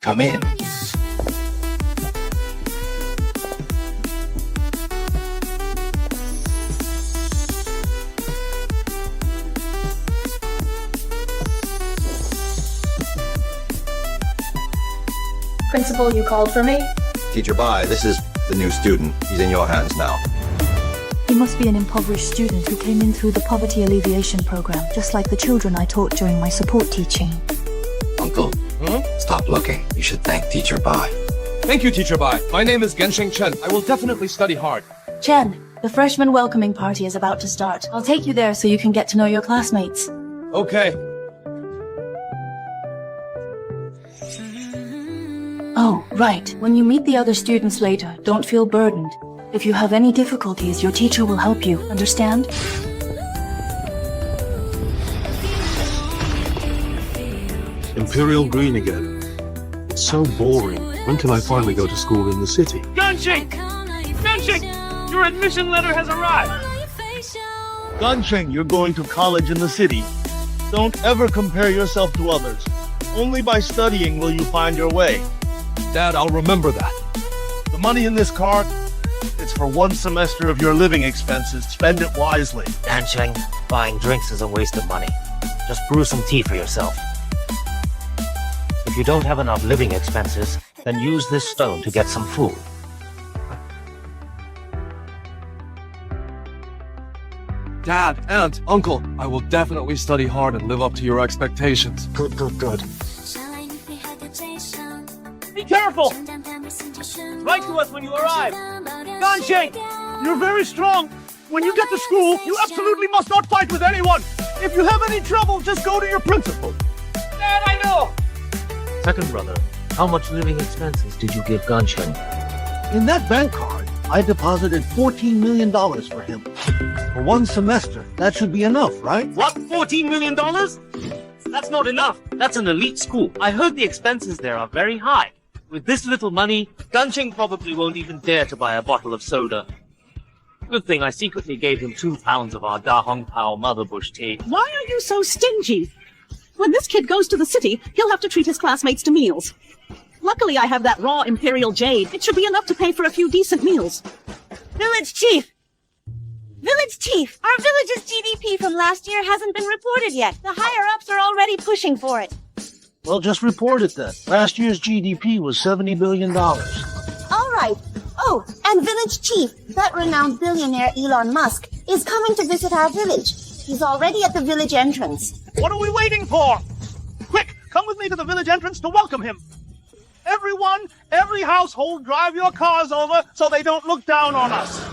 Come in. Principal, you called for me? Teacher Bai, this is the new student. He's in your hands now. He must be an impoverished student who came in through the poverty alleviation program, just like the children I taught during my support teaching. Uncle, stop looking. You should thank Teacher Bai. Thank you, Teacher Bai. My name is Gensheng Chen. I will definitely study hard. Chen, the freshman welcoming party is about to start. I'll take you there so you can get to know your classmates. Okay. Oh, right. When you meet the other students later, don't feel burdened. If you have any difficulties, your teacher will help you. Understand? Imperial Green again. It's so boring. When can I finally go to school in the city? Gunshing! Gunshing! Your admission letter has arrived! Gunshing, you're going to college in the city. Don't ever compare yourself to others. Only by studying will you find your way. Dad, I'll remember that. The money in this card, it's for 1 semester of your living expenses. Spend it wisely. Dansheng, buying drinks is a waste of money. Just brew some tea for yourself. If you don't have enough living expenses, then use this stone to get some food. Dad, Aunt, Uncle, I will definitely study hard and live up to your expectations. Good. Be careful! Write to us when you arrive! Gansheng, you're very strong. When you get to school, you absolutely must not fight with anyone. If you have any trouble, just go to your principal. Dad, I know! Second brother, how much living expenses did you give Gansheng? In that bank card, I deposited $14 million for him. For 1 semester, that should be enough, right? What? $14 million? That's not enough. That's an elite school. I heard the expenses there are very high. With this little money, Gansheng probably won't even dare to buy a bottle of soda. Good thing I secretly gave him 2 pounds of our Da Hong Pao motherbush tea. Why are you so stingy? When this kid goes to the city, he'll have to treat his classmates to meals. Luckily, I have that raw Imperial Jade. It should be enough to pay for a few decent meals. Village Chief! Village Chief! Our village's GDP from last year hasn't been reported yet. The higher-ups are already pushing for it. Well, just report it then. Last year's GDP was $70 billion. All right. Oh, and Village Chief, that renowned billionaire Elon Musk, is coming to visit our village. He's already at the village entrance. What are we waiting for? Quick, come with me to the village entrance to welcome him. Everyone, every household, drive your cars over so they don't look down on us.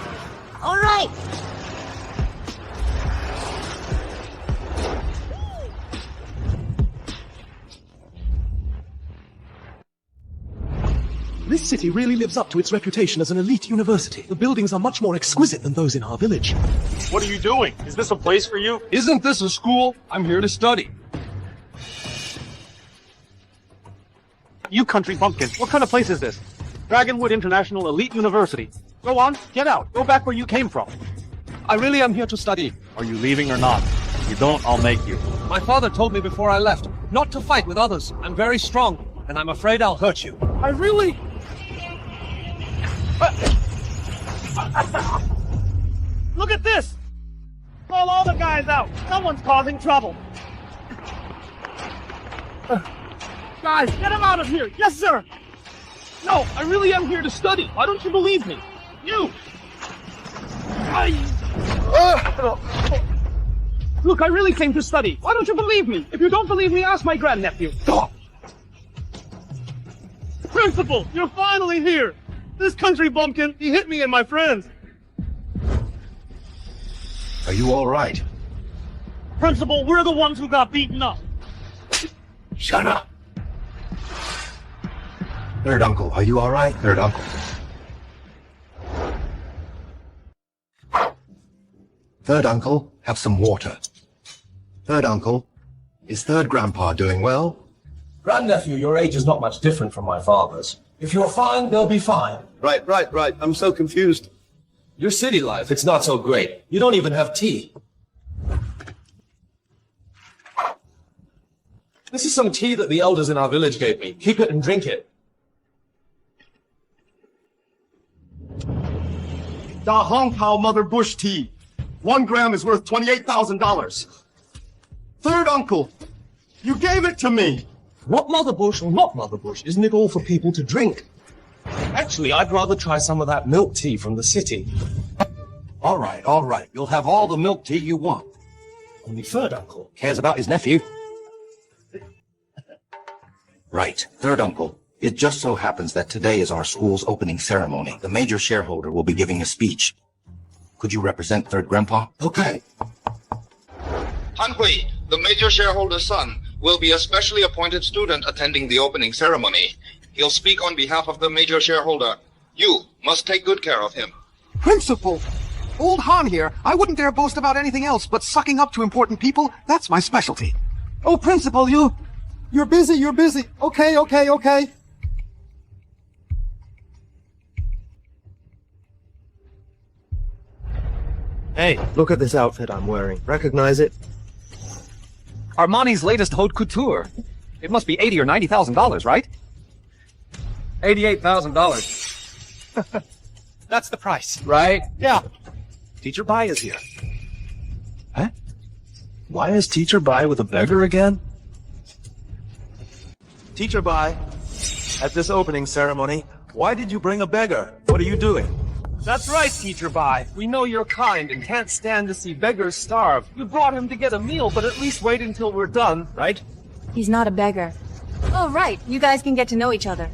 All right. This city really lives up to its reputation as an elite university. The buildings are much more exquisite than those in our village. What are you doing? Is this a place for you? Isn't this a school? I'm here to study. You country bumpkin, what kind of place is this? Dragonwood International Elite University. Go on, get out. Go back where you came from. I really am here to study. Are you leaving or not? If you don't, I'll make you. My father told me before I left not to fight with others. I'm very strong, and I'm afraid I'll hurt you. I really... Look at this! Call all the guys out. Someone's causing trouble. Guys, get him out of here! Yes, sir! No, I really am here to study. Why don't you believe me? You! Look, I really came to study. Why don't you believe me? If you don't believe me, ask my grandnephew. Principal, you're finally here! This country bumpkin, he hit me and my friends. Are you all right? Principal, we're the ones who got beaten up. Shut up. Third uncle, are you all right? Third uncle. Third uncle, have some water. Third uncle, is third grandpa doing well? Grandnephew, your age is not much different from my father's. If you're fine, they'll be fine. Right. I'm so confused. Your city life, it's not so great. You don't even have tea. This is some tea that the elders in our village gave me. Keep it and drink it. Da Hong Pao Mother Bush tea. 1 gram is worth $28,000. Third uncle, you gave it to me. What Mother Bush or not Mother Bush, isn't it all for people to drink? Actually, I'd rather try some of that milk tea from the city. All right. You'll have all the milk tea you want. Only third uncle Cares about his nephew. Right, third uncle. It just so happens that today is our school's opening ceremony. The major shareholder will be giving a speech. Could you represent third grandpa? Okay. Han Hui, the major shareholder's son, will be a specially appointed student attending the opening ceremony. He'll speak on behalf of the major shareholder. You must take good care of him. Principal! Old Han here. I wouldn't dare boast about anything else, but sucking up to important people, that's my specialty. Oh, Principal, you're busy. Okay. Hey, look at this outfit I'm wearing. Recognize it? Armani's latest haute couture. It must be $80,000 or $90,000, right? $88,000. That's the price. Right? Yeah. Teacher Bai is here. Huh? Why is Teacher Bai with a beggar again? Teacher Bai, at this opening ceremony, why did you bring a beggar? What are you doing? That's right, Teacher Bai. We know you're kind and can't stand to see beggars starve. You brought him to get a meal, but at least wait until we're done, right? He's not a beggar. Oh, right. You guys can get to know each other.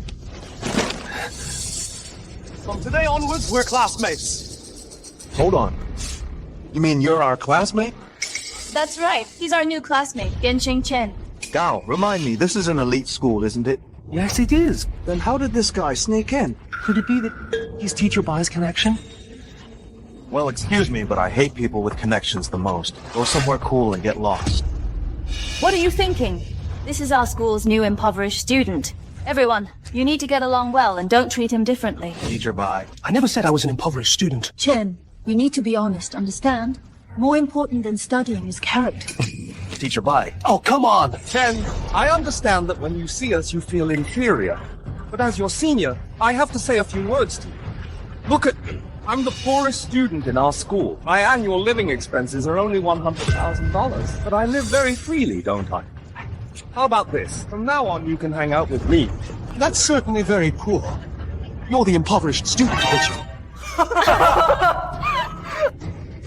From today onwards, we're classmates. Hold on. You mean you're our classmate? That's right. He's our new classmate, Gensheng Chen. Gao, remind me, this is an elite school, isn't it? Yes, it is. Then how did this guy sneak in? Could it be that he's Teacher Bai's connection? Well, excuse me, but I hate people with connections the most. Go somewhere cool and get lost. What are you thinking? This is our school's new impoverished student. Everyone, you need to get along well and don't treat him differently. Teacher Bai. I never said I was an impoverished student. Chen, you need to be honest, understand? More important than studying is character. Teacher Bai. Oh, come on! Chen, I understand that when you see us, you feel inferior. But as your senior, I have to say a few words to you. Look at me. I'm the poorest student in our school. My annual living expenses are only $100,000, but I live very freely, don't I? How about this? From now on, you can hang out with me. That's certainly very poor. You're the impoverished student, aren't you?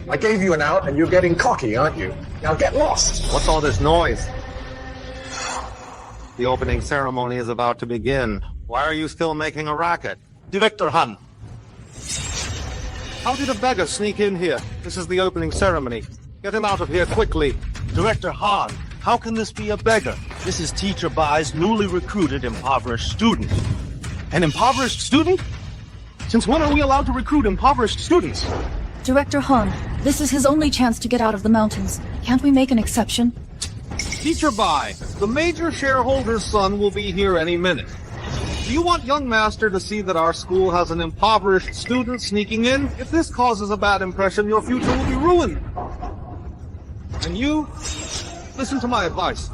I gave you an out and you're getting cocky, aren't you? Now get lost. What's all this noise? The opening ceremony is about to begin. Why are you still making a racket? Director Han. How did a beggar sneak in here? This is the opening ceremony. Get him out of here quickly. Director Han, how can this be a beggar? This is Teacher Bai's newly recruited impoverished student. An impoverished student? Since when are we allowed to recruit impoverished students? Director Han, this is his only chance to get out of the mountains. Can't we make an exception? Teacher Bai, the major shareholder's son will be here any minute. Do you want young master to see that our school has an impoverished student sneaking in? If this causes a bad impression, your future will be ruined. And you, listen to my advice.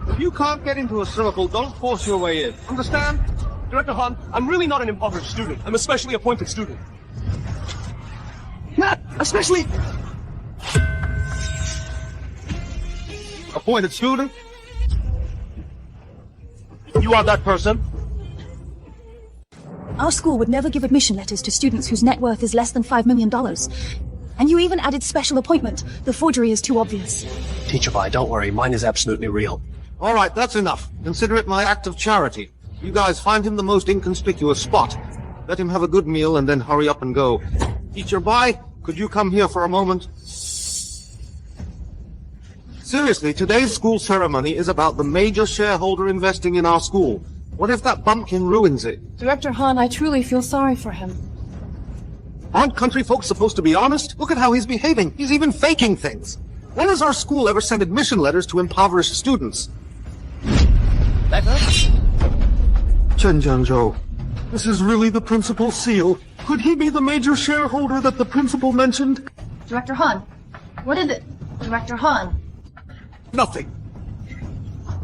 If you can't get into a circle, don't force your way in. Understand? Director Han, I'm really not an impoverished student. I'm a specially appointed student. Not especially. Appointed student? You are that person? Our school would never give admission letters to students whose net worth is less than $5 million. And you even added special appointment. The forgery is too obvious. Teacher Bai, don't worry. Mine is absolutely real. All right, that's enough. Consider it my act of charity. You guys find him the most inconspicuous spot. Let him have a good meal and then hurry up and go. Teacher Bai, could you come here for a moment? Seriously, today's school ceremony is about the major shareholder investing in our school. What if that bumpkin ruins it? Director Han, I truly feel sorry for him. Aren't country folks supposed to be honest? Look at how he's behaving. He's even faking things. When has our school ever sent admission letters to impoverished students? Chen Jiangzhou, this is really the principal's seal. Could he be the major shareholder that the principal mentioned? Director Han, what is it? Director Han. Nothing.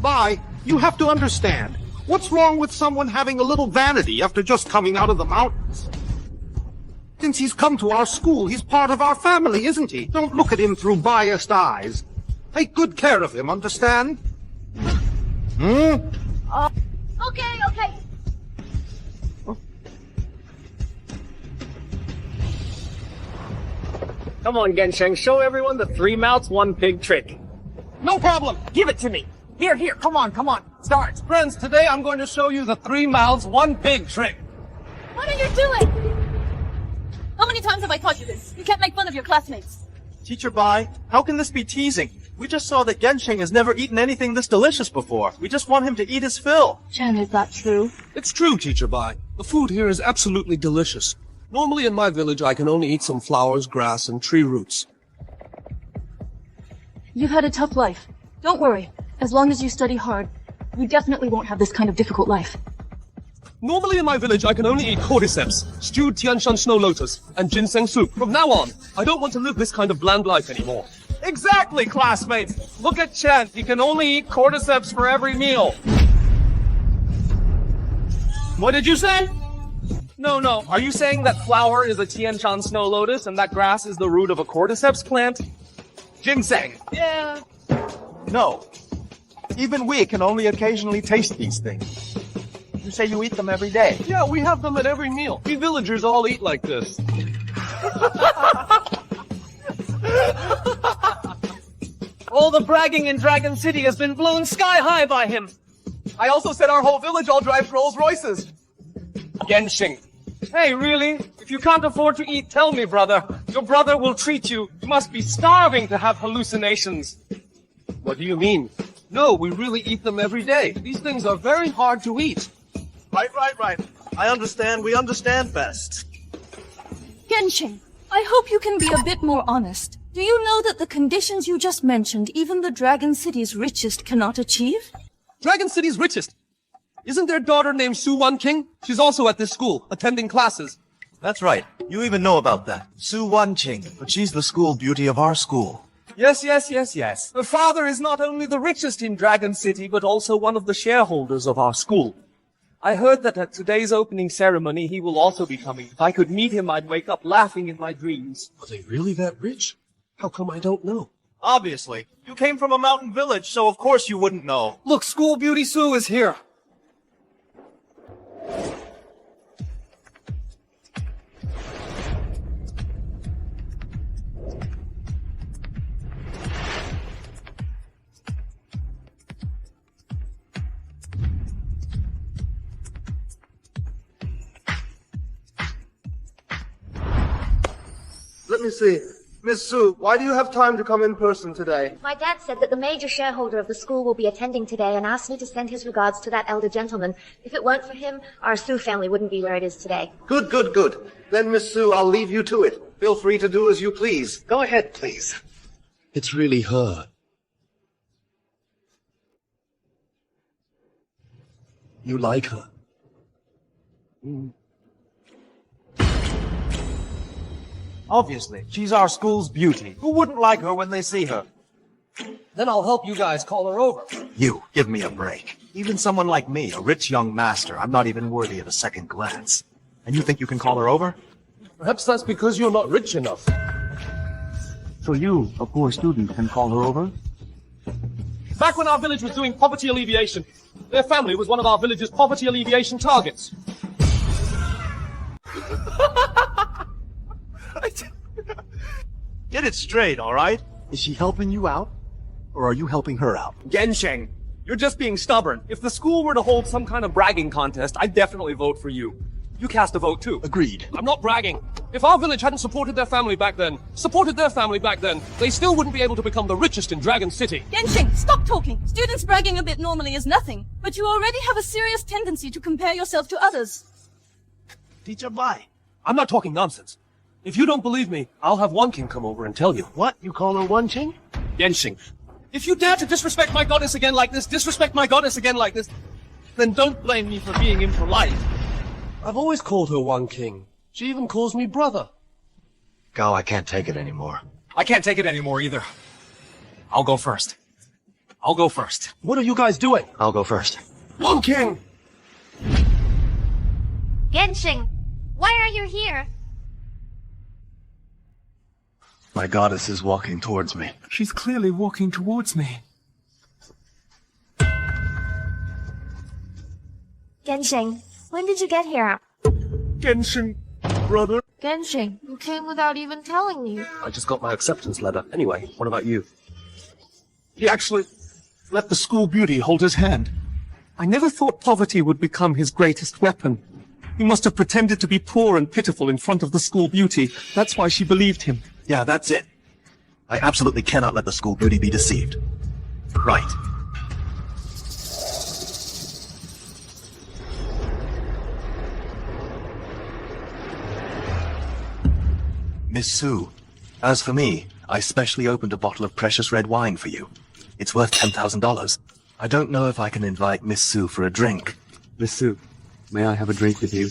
Bye. You have to understand. What's wrong with someone having a little vanity after just coming out of the mountains? Since he's come to our school, he's part of our family, isn't he? Don't look at him through biased eyes. Take good care of him, understand? Okay. Come on, Gensheng, show everyone the 3 mouths, 1 pig trick. No problem. Give it to me. Here, come on, start. Friends, today I'm going to show you the 3 mouths, 1 pig trick. What are you doing? How many times have I taught you this? You can't make fun of your classmates. Teacher Bai, how can this be teasing? We just saw that Gensheng has never eaten anything this delicious before. We just want him to eat his fill. Chen, is that true? It's true, Teacher Bai. The food here is absolutely delicious. Normally in my village, I can only eat some flowers, grass, and tree roots. You've had a tough life. Don't worry. As long as you study hard, you definitely won't have this kind of difficult life. Normally in my village, I can only eat cordyceps, stewed Tianshan snow lotus, and ginseng soup. From now on, I don't want to live this kind of bland life anymore. Exactly, classmates. Look at Chen. He can only eat cordyceps for every meal. What did you say? No. Are you saying that flower is a Tianshan snow lotus and that grass is the root of a cordyceps plant? Ginseng. Yeah. No. Even we can only occasionally taste these things. You say you eat them every day. Yeah, we have them at every meal. We villagers all eat like this. All the bragging in Dragon City has been blown sky high by him. I also said our whole village all drives Rolls Royces. Gensheng. Hey, really? If you can't afford to eat, tell me, brother. Your brother will treat you. You must be starving to have hallucinations. What do you mean? No, we really eat them every day. These things are very hard to eat. Right. I understand. We understand best. Gensheng, I hope you can be a bit more honest. Do you know that the conditions you just mentioned, even the Dragon City's richest cannot achieve? Dragon City's richest? Isn't their daughter named Su Wan King? She's also at this school, attending classes. That's right. You even know about that. Su Wanqing, but she's the school beauty of our school. Yes. Her father is not only the richest in Dragon City, but also one of the shareholders of our school. I heard that at today's opening ceremony, he will also be coming. If I could meet him, I'd wake up laughing in my dreams. Are they really that rich? How come I don't know? Obviously. You came from a mountain village, so of course you wouldn't know. Look, School Beauty Sue is here. Let me see. Miss Sue, why do you have time to come in person today? My dad said that the major shareholder of the school will be attending today and asked me to send his regards to that elder gentleman. If it weren't for him, our Sue family wouldn't be where it is today. Good. Then, Miss Sue, I'll leave you to it. Feel free to do as you please. Go ahead, please. It's really her. You like her? Obviously. She's our school's beauty. Who wouldn't like her when they see her? Then I'll help you guys call her over. You, give me a break. Even someone like me, a rich young master, I'm not even worthy of a second glance. And you think you can call her over? Perhaps that's because you're not rich enough. So you, a poor student, can call her over? Back when our village was doing poverty alleviation, their family was one of our village's poverty alleviation targets. Get it straight, all right? Is she helping you out? Or are you helping her out? Gensheng, you're just being stubborn. If the school were to hold some kind of bragging contest, I'd definitely vote for you. You cast a vote too. Agreed. I'm not bragging. If our village hadn't supported their family back then, they still wouldn't be able to become the richest in Dragon City. Gensheng, stop talking. Students bragging a bit normally is nothing, but you already have a serious tendency to compare yourself to others. Teacher Bai, I'm not talking nonsense. If you don't believe me, I'll have Wanqing come over and tell you. What? You call her Wanqing? Gensheng, if you dare to disrespect my goddess again like this, then don't blame me for being impolite. I've always called her Wanqing. She even calls me brother. Gao, I can't take it anymore. I can't take it anymore either. I'll go first. I'll go first. What are you guys doing? I'll go first. One king! Genshin, why are you here? My goddess is walking towards me. She's clearly walking towards me. Genshin, when did you get here? Genshin, brother. Genshin, you came without even telling me. I just got my acceptance letter. Anyway, what about you? He actually let the school beauty hold his hand. I never thought poverty would become his greatest weapon. He must have pretended to be poor and pitiful in front of the school beauty. That's why she believed him. Yeah, that's it. I absolutely cannot let the school beauty be deceived. Right. Miss Sue, as for me, I specially opened a bottle of precious red wine for you. It's worth $10,000. I don't know if I can invite Miss Sue for a drink. Miss Sue, may I have a drink with you?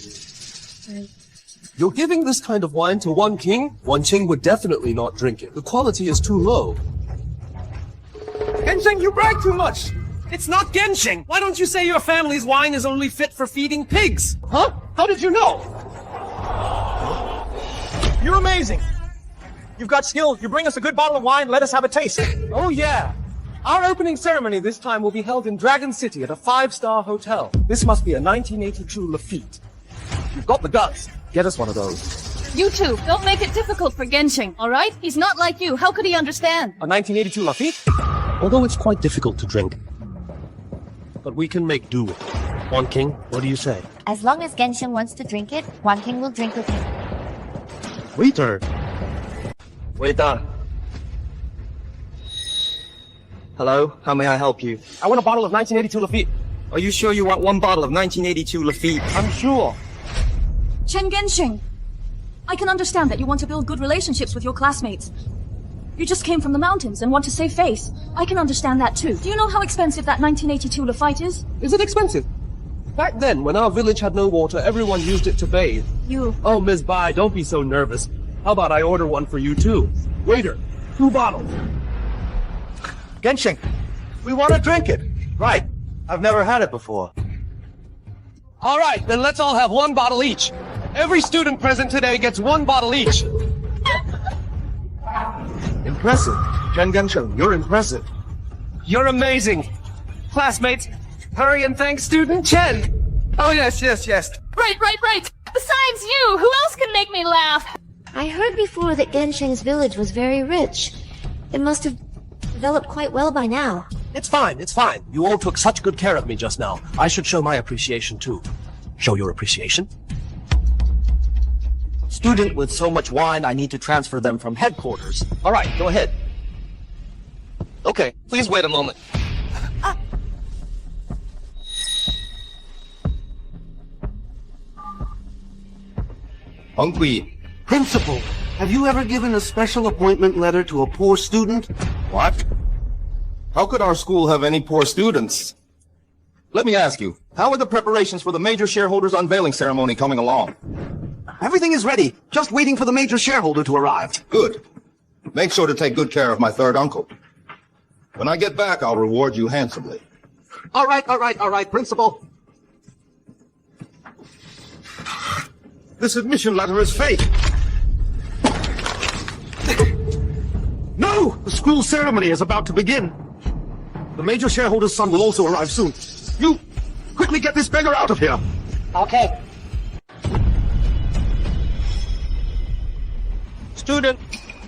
You're giving this kind of wine to one king? One king would definitely not drink it. The quality is too low. Genshin, you brag too much! It's not Genshin! Why don't you say your family's wine is only fit for feeding pigs? Huh? How did you know? You're amazing. You've got skills. You bring us a good bottle of wine, let us have a taste. Oh yeah! Our opening ceremony this time will be held in Dragon City at a 5-star hotel. This must be a 1982 Lafitte. You've got the guts. Get us one of those. You two, don't make it difficult for Genshin, alright? He's not like you. How could he understand? A 1982 Lafitte? Although it's quite difficult to drink. But we can make do with it. One king, what do you say? As long as Genshin wants to drink it, one king will drink with him. Waiter! Waiter. Hello, how may I help you? I want a bottle of 1982 Lafitte. Are you sure you want one bottle of 1982 Lafitte? I'm sure. Chen Genshin, I can understand that you want to build good relationships with your classmates. You just came from the mountains and want to save face. I can understand that too. Do you know how expensive that 1982 Lafitte is? Is it expensive? Back then, when our village had no water, everyone used it to bathe. You... Oh, Ms. Bai, don't be so nervous. How about I order one for you too? Waiter, 2 bottles. Genshin, we want to drink it. Right. I've never had it before. All right, then let's all have 1 bottle each. Every student present today gets 1 bottle each. Impressive. Chen Genshin, you're impressive. You're amazing. Classmates, hurry and thank student Chen. Oh, yes. Right. Besides you, who else can make me laugh? I heard before that Genshin's village was very rich. It must have developed quite well by now. It's fine. You all took such good care of me just now. I should show my appreciation too. Show your appreciation. Student with so much wine, I need to transfer them from headquarters. All right, go ahead. Okay, please wait a moment. Hungry. Principal, have you ever given a special appointment letter to a poor student? What? How could our school have any poor students? Let me ask you, how are the preparations for the major shareholders' unveiling ceremony coming along? Everything is ready, just waiting for the major shareholder to arrive. Good. Make sure to take good care of my third uncle. When I get back, I'll reward you handsomely. All right, Principal. This admission letter is fake. No! The school ceremony is about to begin. The major shareholder's son will also arrive soon. You, quickly get this beggar out of here. Okay. Student,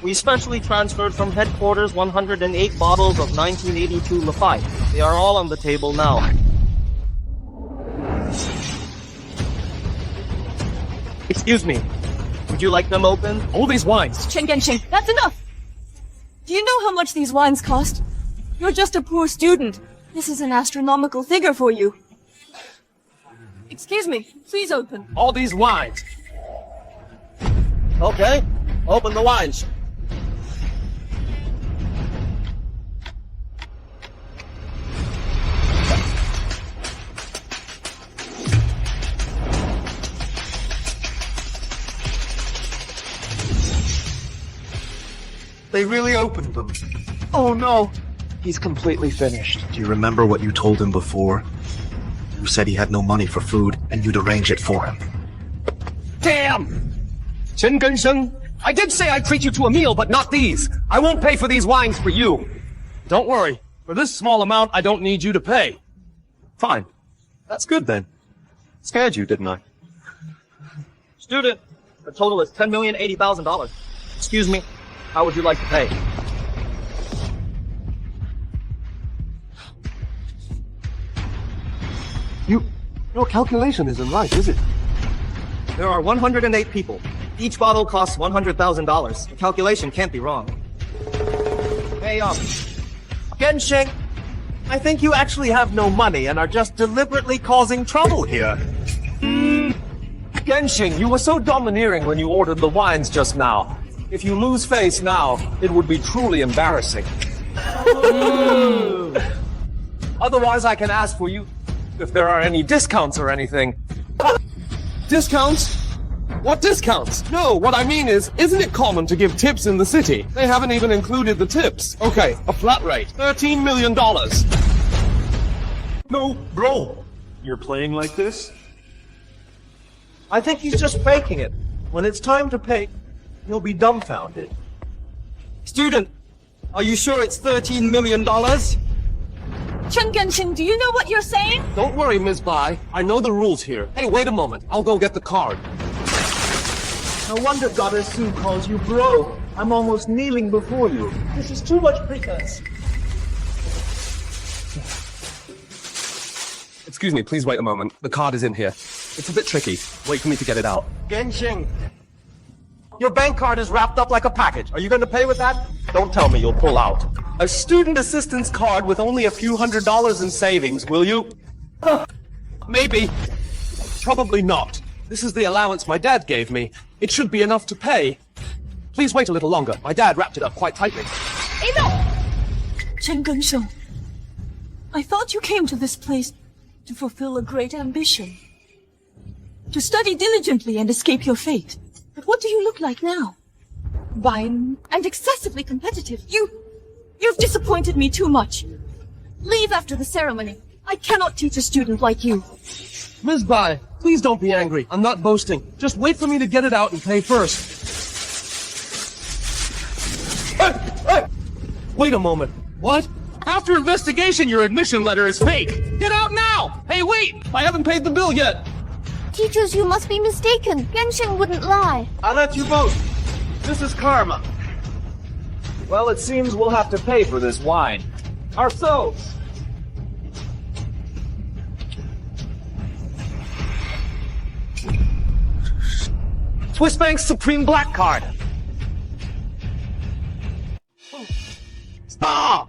we specially transferred from headquarters 108 bottles of 1982 Lafitte. They are all on the table now. Excuse me. Would you like them open? All these wines. Chen Genshin, that's enough! Do you know how much these wines cost? You're just a poor student. This is an astronomical figure for you. Excuse me, please open. All these wines. Okay, open the wines. They really opened them. Oh no! He's completely finished. Do you remember what you told him before? You said he had no money for food, and you'd arrange it for him. Damn! Chen Gensheng, I did say I'd treat you to a meal, but not these. I won't pay for these wines for you. Don't worry. For this small amount, I don't need you to pay. Fine. That's good then. Scared you, didn't I? Student, the total is $10,080,000. Excuse me, how would you like to pay? Your calculation isn't right, is it? There are 108 people. Each bottle costs $100,000. The calculation can't be wrong. Hey, Gensheng, I think you actually have no money and are just deliberately causing trouble here. Gensheng, you were so domineering when you ordered the wines just now. If you lose face now, it would be truly embarrassing. Otherwise, I can ask for you if there are any discounts or anything. Discounts? What discounts? No, what I mean is, isn't it common to give tips in the city? They haven't even included the tips. Okay, a flat rate. $13 million. No, bro. You're playing like this? I think he's just faking it. When it's time to pay, he'll be dumbfounded. Student, are you sure it's $13 million? Chen Gensheng, do you know what you're saying? Don't worry, Ms. Bai. I know the rules here. Hey, wait a moment. I'll go get the card. No wonder Goddess Sue calls you bro. I'm almost kneeling before you. This is too much pretense. Excuse me, please wait a moment. The card is in here. It's a bit tricky. Wait for me to get it out. Gensheng, Your bank card is wrapped up like a package. Are you going to pay with that? Don't tell me you'll pull out. A student assistance card with only a few $100s in savings, will you? Maybe. Probably not. This is the allowance my dad gave me. It should be enough to pay. Please wait a little longer. My dad wrapped it up quite tightly. Chen Gensheng, I thought you came to this place to fulfill a great ambition. To study diligently and escape your fate. But what do you look like now? Vain and excessively competitive. You've disappointed me too much. Leave after the ceremony. I cannot teach a student like you. Ms. Bai, please don't be angry. I'm not boasting. Just wait for me to get it out and pay first. Hey! Wait a moment. What? After investigation, your admission letter is fake. Get out now! Hey, wait! I haven't paid the bill yet. Teachers, you must be mistaken. Gensheng wouldn't lie. I'll let you vote. This is karma. Well, it seems we'll have to pay for this wine. Ourselves. Swiss Bank's Supreme Black Card. Stop!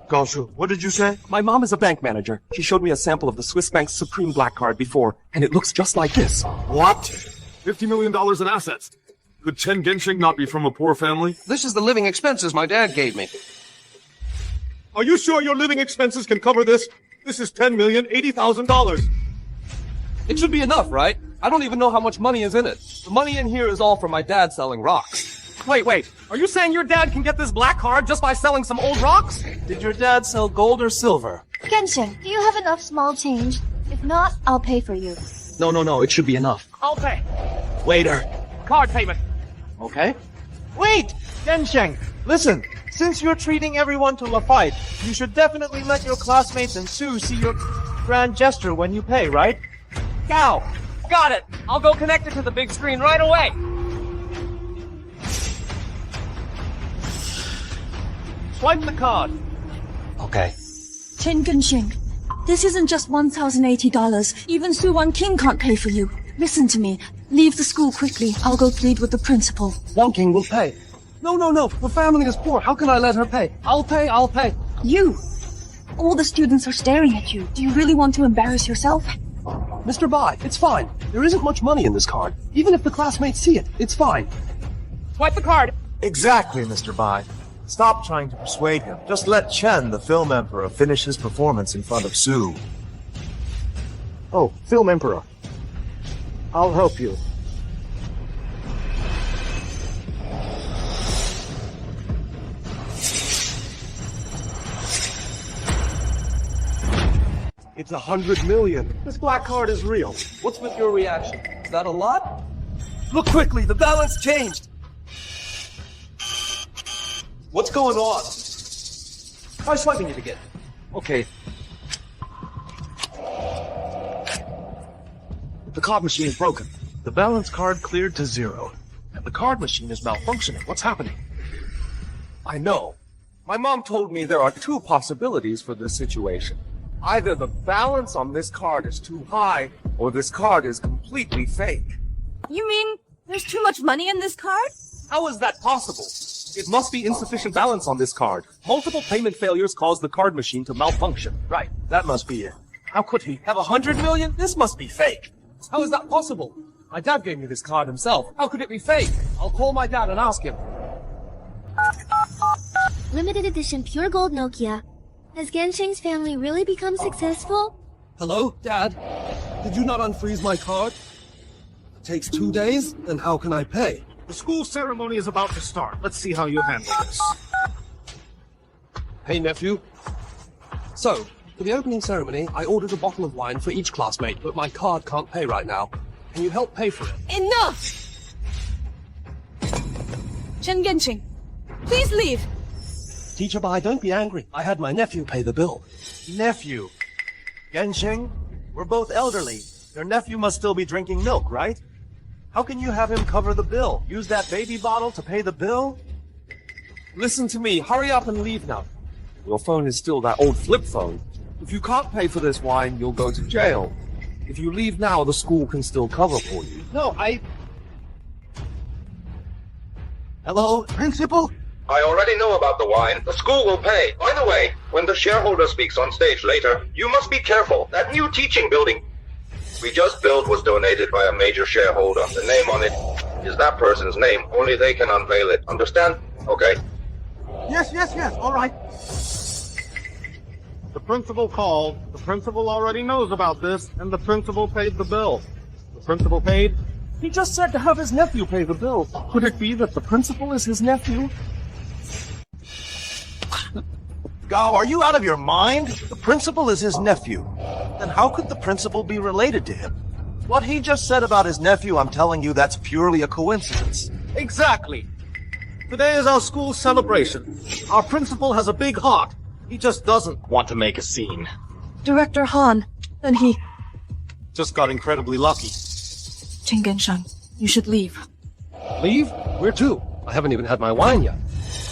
Goshu, what did you say? My mom is a bank manager. She showed me a sample of the Swiss Bank's Supreme Black Card before, and it looks just like this. What? $50 million in assets. Could Chen Gensheng not be from a poor family? This is the living expenses my dad gave me. Are you sure your living expenses can cover this? This is $10,080,000. It should be enough, right? I don't even know how much money is in it. The money in here is all from my dad selling rocks. Wait. Are you saying your dad can get this black card just by selling some old rocks? Did your dad sell gold or silver? Gensheng, do you have enough small change? If not, I'll pay for you. No, it should be enough. I'll pay. Waiter. Card payment. Okay. Wait! Gensheng, listen. Since you're treating everyone to a fight, you should definitely let your classmates and Sue see your grand gesture when you pay, right? Cow! Got it! I'll go connect it to the big screen right away! Swipe the card. Okay. Chen Gensheng, this isn't just $1,080. Even Su Wan King can't pay for you. Listen to me. Leave the school quickly. I'll go plead with the principal. Wang King will pay. No. The family is poor. How can I let her pay? I'll pay. You! All the students are staring at you. Do you really want to embarrass yourself? Mr. Bai, it's fine. There isn't much money in this card. Even if the classmates see it, it's fine. Swipe the card! Exactly, Mr. Bai. Stop trying to persuade him. Just let Chen, the film emperor, finish his performance in front of Sue. Oh, film emperor. I'll help you. It's 100 million. This black card is real. What's with your reaction? Is that a lot? Look quickly, the balance changed. What's going on? Try swiping it again. Okay. The card machine is broken. The balance card cleared to 0. And the card machine is malfunctioning. What's happening? I know. My mom told me there are 2 possibilities for this situation. Either the balance on this card is too high, or this card is completely fake. You mean there's too much money in this card? How is that possible? It must be insufficient balance on this card. Multiple payment failures caused the card machine to malfunction. Right, that must be it. How could he have 100 million? This must be fake. How is that possible? My dad gave me this card himself. How could it be fake? I'll call my dad and ask him. Limited edition pure gold Nokia. Has Gensheng's family really become successful? Hello, Dad? Did you not unfreeze my card? It takes 2 days? Then how can I pay? The school ceremony is about to start. Let's see how you handle this. Hey, nephew. So, for the opening ceremony, I ordered a bottle of wine for each classmate, but my card can't pay right now. Can you help pay for it? Enough! Chen Gensheng, please leave. Teacher Bai, don't be angry. I had my nephew pay the bill. Nephew. Gensheng, we're both elderly. Your nephew must still be drinking milk, right? How can you have him cover the bill? Use that baby bottle to pay the bill? Listen to me. Hurry up and leave now. Your phone is still that old flip phone. If you can't pay for this wine, you'll go to jail. If you leave now, the school can still cover for you. No, Hello, Principal? I already know about the wine. The school will pay. By the way, when the shareholder speaks on stage later, you must be careful. That new teaching building we just built was donated by a major shareholder. The name on it is that person's name. Only they can unveil it. Understand? Okay. Yes, all right. The principal called. The principal already knows about this, and the principal paid the bill. The principal paid? He just said to have his nephew pay the bill. Could it be that the principal is his nephew? Gao, are you out of your mind? The principal is his nephew. Then how could the principal be related to him? What he just said about his nephew, I'm telling you, that's purely a coincidence. Exactly. Today is our school celebration. Our principal has a big heart. He just doesn't want to make a scene. Director Han, then he... Just got incredibly lucky. Chen Gensheng, you should leave. Leave? Where to? I haven't even had my wine yet.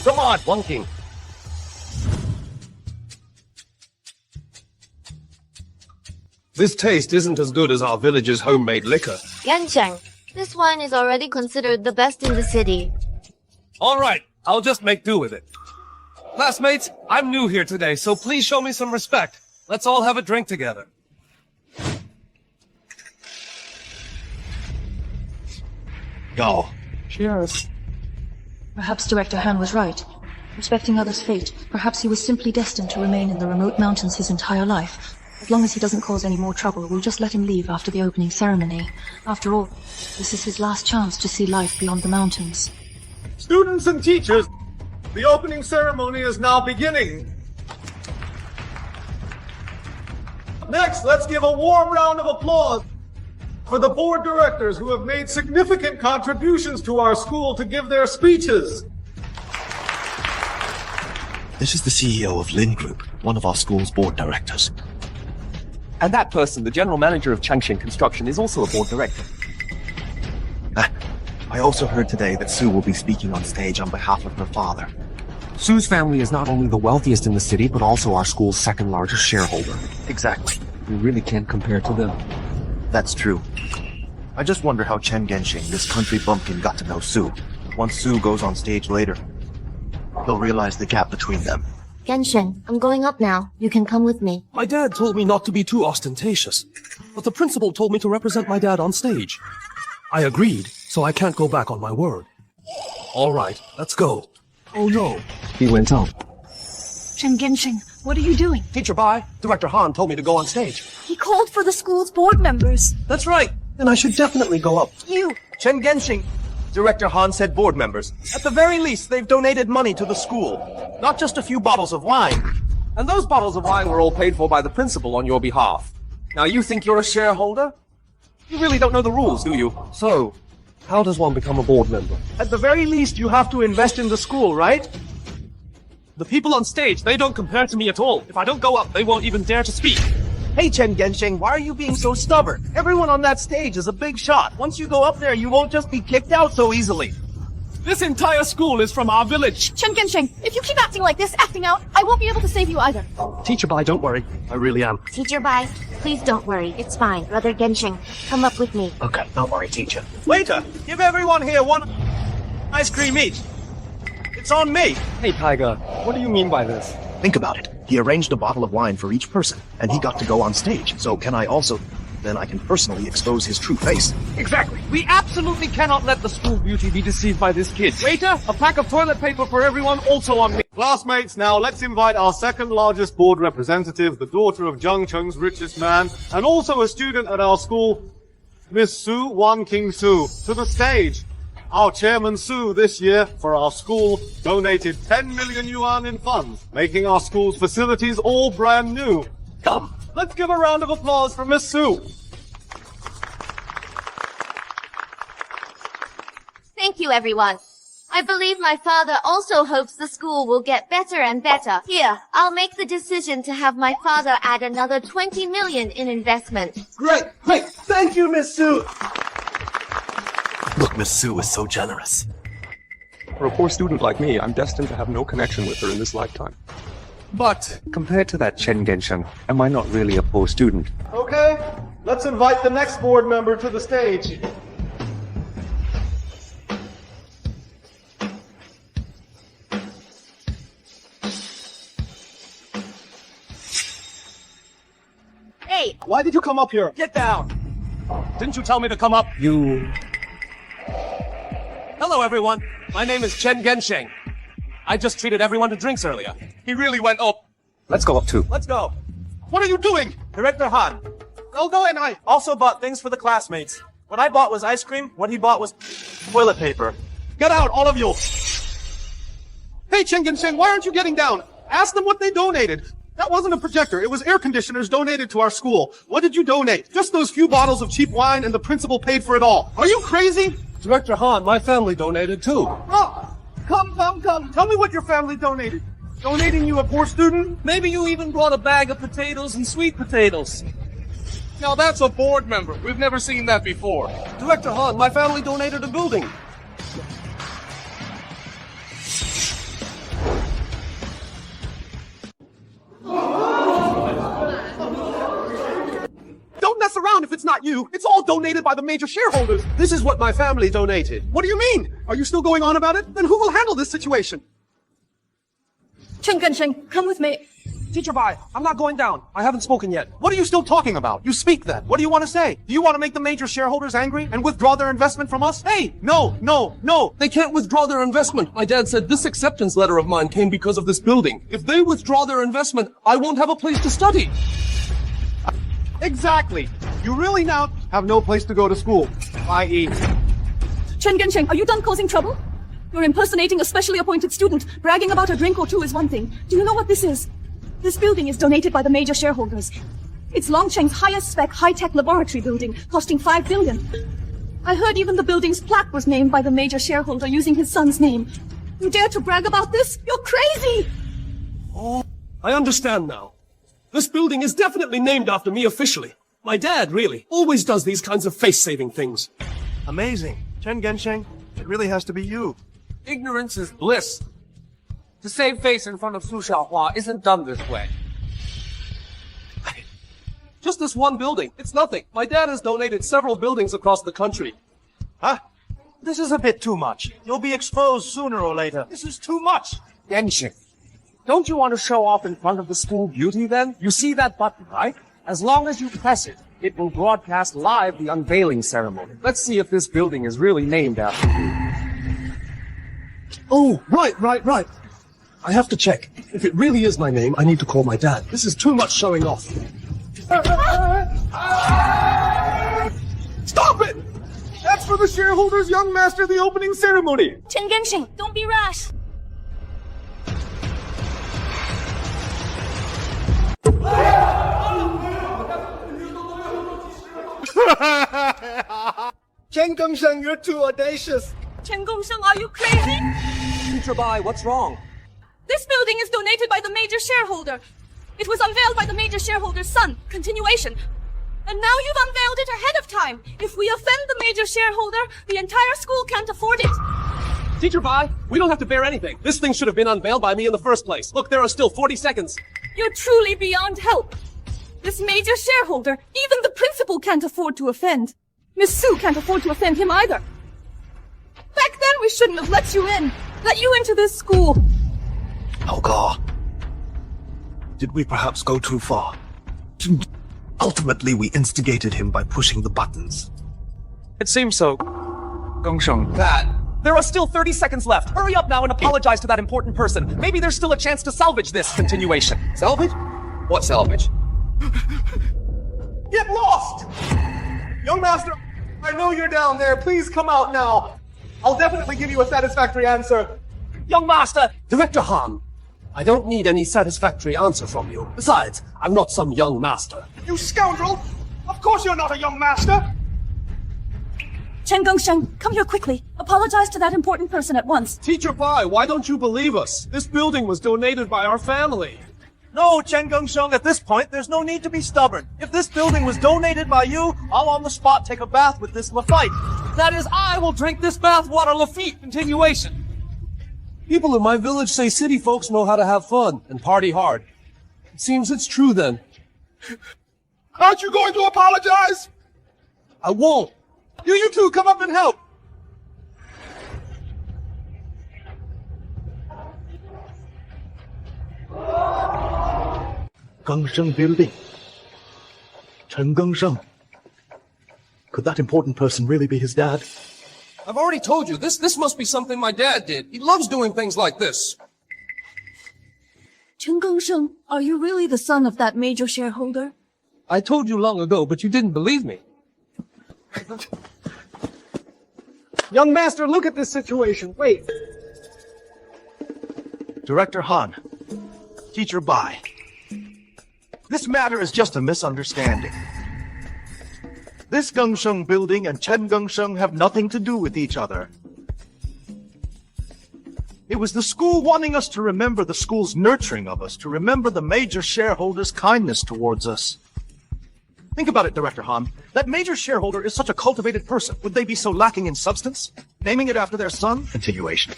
Come on, One King. This taste isn't as good as our village's homemade liquor. Gensheng, this wine is already considered the best in the city. All right, I'll just make do with it. Classmates, I'm new here today, so please show me some respect. Let's all have a drink together. Gao. Cheers. Perhaps Director Han was right. Respecting others' fate, perhaps he was simply destined to remain in the remote mountains his entire life. As long as he doesn't cause any more trouble, we'll just let him leave after the opening ceremony. After all, this is his last chance to see life beyond the mountains. Students and teachers, the opening ceremony is now beginning. Next, let's give a warm round of applause for the board directors who have made significant contributions to our school to give their speeches. This is the CEO of Lin Group, one of our school's board directors. And that person, the general manager of Changxing Construction, is also a board director. I also heard today that Sue will be speaking on stage on behalf of her father. Sue's family is not only the wealthiest in the city, but also our school's second largest shareholder. Exactly. We really can't compare to them. That's true. I just wonder how Chen Gensheng, this country bumpkin, got to know Sue. Once Sue goes on stage later, he'll realize the gap between them. Gensheng, I'm going up now. You can come with me. My dad told me not to be too ostentatious, but the principal told me to represent my dad on stage. I agreed, so I can't go back on my word. All right, let's go. Oh no. He went up. Chen Gensheng, what are you doing? Teacher Bai, Director Han told me to go on stage. He called for the school's board members. That's right. Then I should definitely go up. You! Chen Gensheng, Director Han said board members. At the very least, they've donated money to the school. Not just a few bottles of wine. And those bottles of wine were all paid for by the principal on your behalf. Now you think you're a shareholder? You really don't know the rules, do you? So, how does one become a board member? At the very least, you have to invest in the school, right? The people on stage, they don't compare to me at all. If I don't go up, they won't even dare to speak. Hey, Chen Gensheng, why are you being so stubborn? Everyone on that stage is a big shot. Once you go up there, you won't just be kicked out so easily. This entire school is from our village. Chen Gensheng, if you keep acting like this, acting out, I won't be able to save you either. Teacher Bai, don't worry. I really am. Teacher Bai, please don't worry. It's fine. Brother Gensheng, come up with me. Okay, don't worry, teacher. Waiter, give everyone here one ice cream each. It's on me. Hey, Tiger, what do you mean by this? Think about it. He arranged a bottle of wine for each person, and he got to go on stage. So can I also... Then I can personally expose his true face. Exactly. We absolutely cannot let the school beauty be deceived by this kid. Waiter, a pack of toilet paper for everyone, also on me. Classmates, now let's invite our second largest board representative, the daughter of Zhengcheng's richest man, and also a student at our school, Miss Su Wan King Su, to the stage. Our chairman Su this year, for our school, donated 10 million yuan in funds, making our school's facilities all brand new. Come. Let's give a round of applause for Miss Su. Thank you, everyone. I believe my father also hopes the school will get better and better. Here, I'll make the decision to have my father add another 20 million in investment. Great. Thank you, Miss Su. Look, Miss Su is so generous. For a poor student like me, I'm destined to have no connection with her in this lifetime. But, compared to that Chen Gensheng, am I not really a poor student? Okay, let's invite the next board member to the stage. Hey! Why did you come up here? Get down! Didn't you tell me to come up? You... Hello, everyone. My name is Chen Gensheng. I just treated everyone to drinks earlier. He really went up. Let's go up too. Let's go. What are you doing? Director Han. Golgo and I also bought things for the classmates. What I bought was ice cream. What he bought was toilet paper. Get out, all of you! Hey, Chen Gensheng, why aren't you getting down? Ask them what they donated. That wasn't a projector. It was air conditioners donated to our school. What did you donate? Just those few bottles of cheap wine and the principal paid for it all. Are you crazy? Director Han, my family donated too. Oh, come. Tell me what your family donated. Donating you a poor student? Maybe you even brought a bag of potatoes and sweet potatoes. Now that's a board member. We've never seen that before. Director Han, my family donated a building. Don't mess around if it's not you. It's all donated by the major shareholders. This is what my family donated. What do you mean? Are you still going on about it? Then who will handle this situation? Chen Gensheng, come with me. Teacher Bai, I'm not going down. I haven't spoken yet. What are you still talking about? You speak then. What do you want to say? Do you want to make the major shareholders angry and withdraw their investment from us? Hey, no. They can't withdraw their investment. My dad said this acceptance letter of mine came because of this building. If they withdraw their investment, I won't have a place to study. Exactly. You really now have no place to go to school. I.e. Chen Gensheng, are you done causing trouble? You're impersonating a specially appointed student. Bragging about a drink or two is one thing. Do you know what this is? This building is donated by the major shareholders. It's Longcheng's highest spec high-tech laboratory building, costing 5 billion. I heard even the building's plaque was named by the major shareholder using his son's name. You dare to brag about this? You're crazy! Oh, I understand now. This building is definitely named after me officially. My dad, really, always does these kinds of face-saving things. Amazing. Chen Gensheng, it really has to be you. Ignorance is bliss. To save face in front of Su Xiaohua isn't done this way. Just this one building. It's nothing. My dad has donated several buildings across the country. Huh? This is a bit too much. You'll be exposed sooner or later. This is too much. Gensheng, don't you want to show off in front of the school beauty then? You see that button, right? As long as you press it, it will broadcast live the unveiling ceremony. Let's see if this building is really named after you. Oh, right. I have to check. If it really is my name, I need to call my dad. This is too much showing off. Stop it! That's for the shareholders, young master, the opening ceremony. Chen Gensheng, don't be rash. Chen Gengsheng, you're too audacious. Chen Gongsheng, are you crazy? Teacher Bai, what's wrong? This building is donated by the major shareholder. It was unveiled by the major shareholder's son. Continuation. And now you've unveiled it ahead of time. If we offend the major shareholder, the entire school can't afford it. Teacher Bai, we don't have to bear anything. This thing should have been unveiled by me in the first place. Look, there are still 40 seconds. You're truly beyond help. This major shareholder, even the principal can't afford to offend. Miss Su can't afford to offend him either. Back then we shouldn't have let you into this school. Oh God. Did we perhaps go too far? Ultimately, we instigated him by pushing the buttons. It seems so. Gongsheng, There are still 30 seconds left. Hurry up now and apologize to that important person. Maybe there's still a chance to salvage this continuation. salvage? What salvage? Get lost! Young Master, I know you're down there. Please come out now. I'll definitely give you a satisfactory answer. Young Master! Director Han, I don't need any satisfactory answer from you. Besides, I'm not some young master. You scoundrel! Of course you're not a young master! Chen Gongsheng, come here quickly. Apologize to that important person at once. Teacher Bai, why don't you believe us? This building was donated by our family. No, Chen Gongsheng, at this point, there's no need to be stubborn. If this building was donated by you, I'll on the spot take a bath with this Lafitte. That is, I will drink this bathwater Lafitte continuation. People in my village say city folks know how to have fun and party hard. It seems it's true then. Aren't you going to apologize? I won't. You two come up and help. Gengsheng Building. Chen Gengsheng. Could that important person really be his dad? I've already told you, this must be something my dad did. He loves doing things like this. Chen Gongsheng, are you really the son of that major shareholder? I told you long ago, but you didn't believe me. Young Master, look at this situation. Wait. Director Han. Teacher Bai. This matter is just a misunderstanding. This Gengsheng building and Chen Gengsheng have nothing to do with each other. It was the school wanting us to remember the school's nurturing of us, to remember the major shareholder's kindness towards us. Think about it, Director Han. That major shareholder is such a cultivated person. Would they be so lacking in substance? Naming it after their son? Continuation.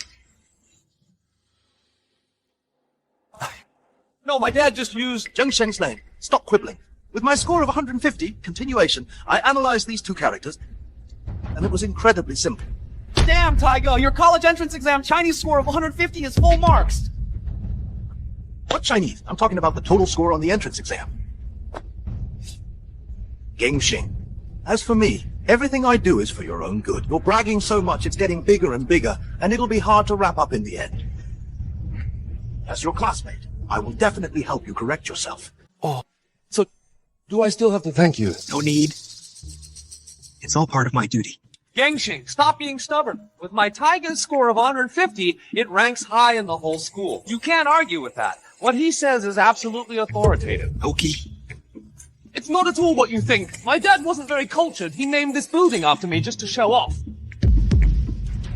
No, my dad just used Gengsheng's name. Stop quibbling. With my score of 150, continuation, I analyzed these two characters, and it was incredibly simple. Damn, Tiger, your college entrance exam Chinese score of 150 is full marks. What Chinese? I'm talking about the total score on the entrance exam. Gengsheng. As for me, everything I do is for your own good. You're bragging so much it's getting bigger and bigger, and it'll be hard to wrap up in the end. As your classmate, I will definitely help you correct yourself. Oh, so do I still have to thank you? No need. It's all part of my duty. Gengsheng, stop being stubborn. With my Taiga's score of 150, it ranks high in the whole school. You can't argue with that. What he says is absolutely authoritative. Okay. It's not at all what you think. My dad wasn't very cultured. He named this building after me just to show off.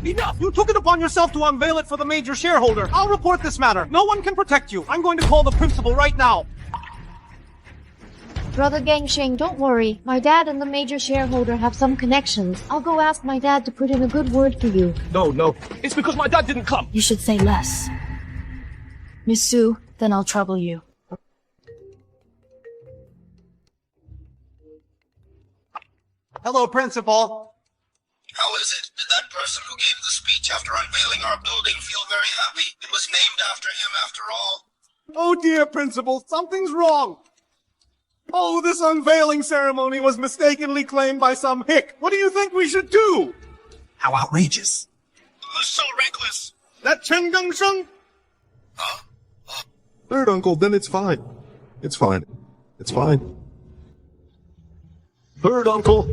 Enough! You took it upon yourself to unveil it for the major shareholder. I'll report this matter. No one can protect you. I'm going to call the principal right now. Brother Gengsheng, don't worry. My dad and the major shareholder have some connections. I'll go ask my dad to put in a good word for you. No. It's because my dad didn't come. You should say less. Miss Su, then I'll trouble you. Hello, principal. How is it? Did that person who gave the speech after unveiling our building feel very happy? It was named after him after all. Oh dear, principal, something's wrong. Oh, this unveiling ceremony was mistakenly claimed by some hick. What do you think we should do? How outrageous. So reckless. That Chen Gengsheng? Third uncle, then it's fine. It's fine. It's fine. Third uncle.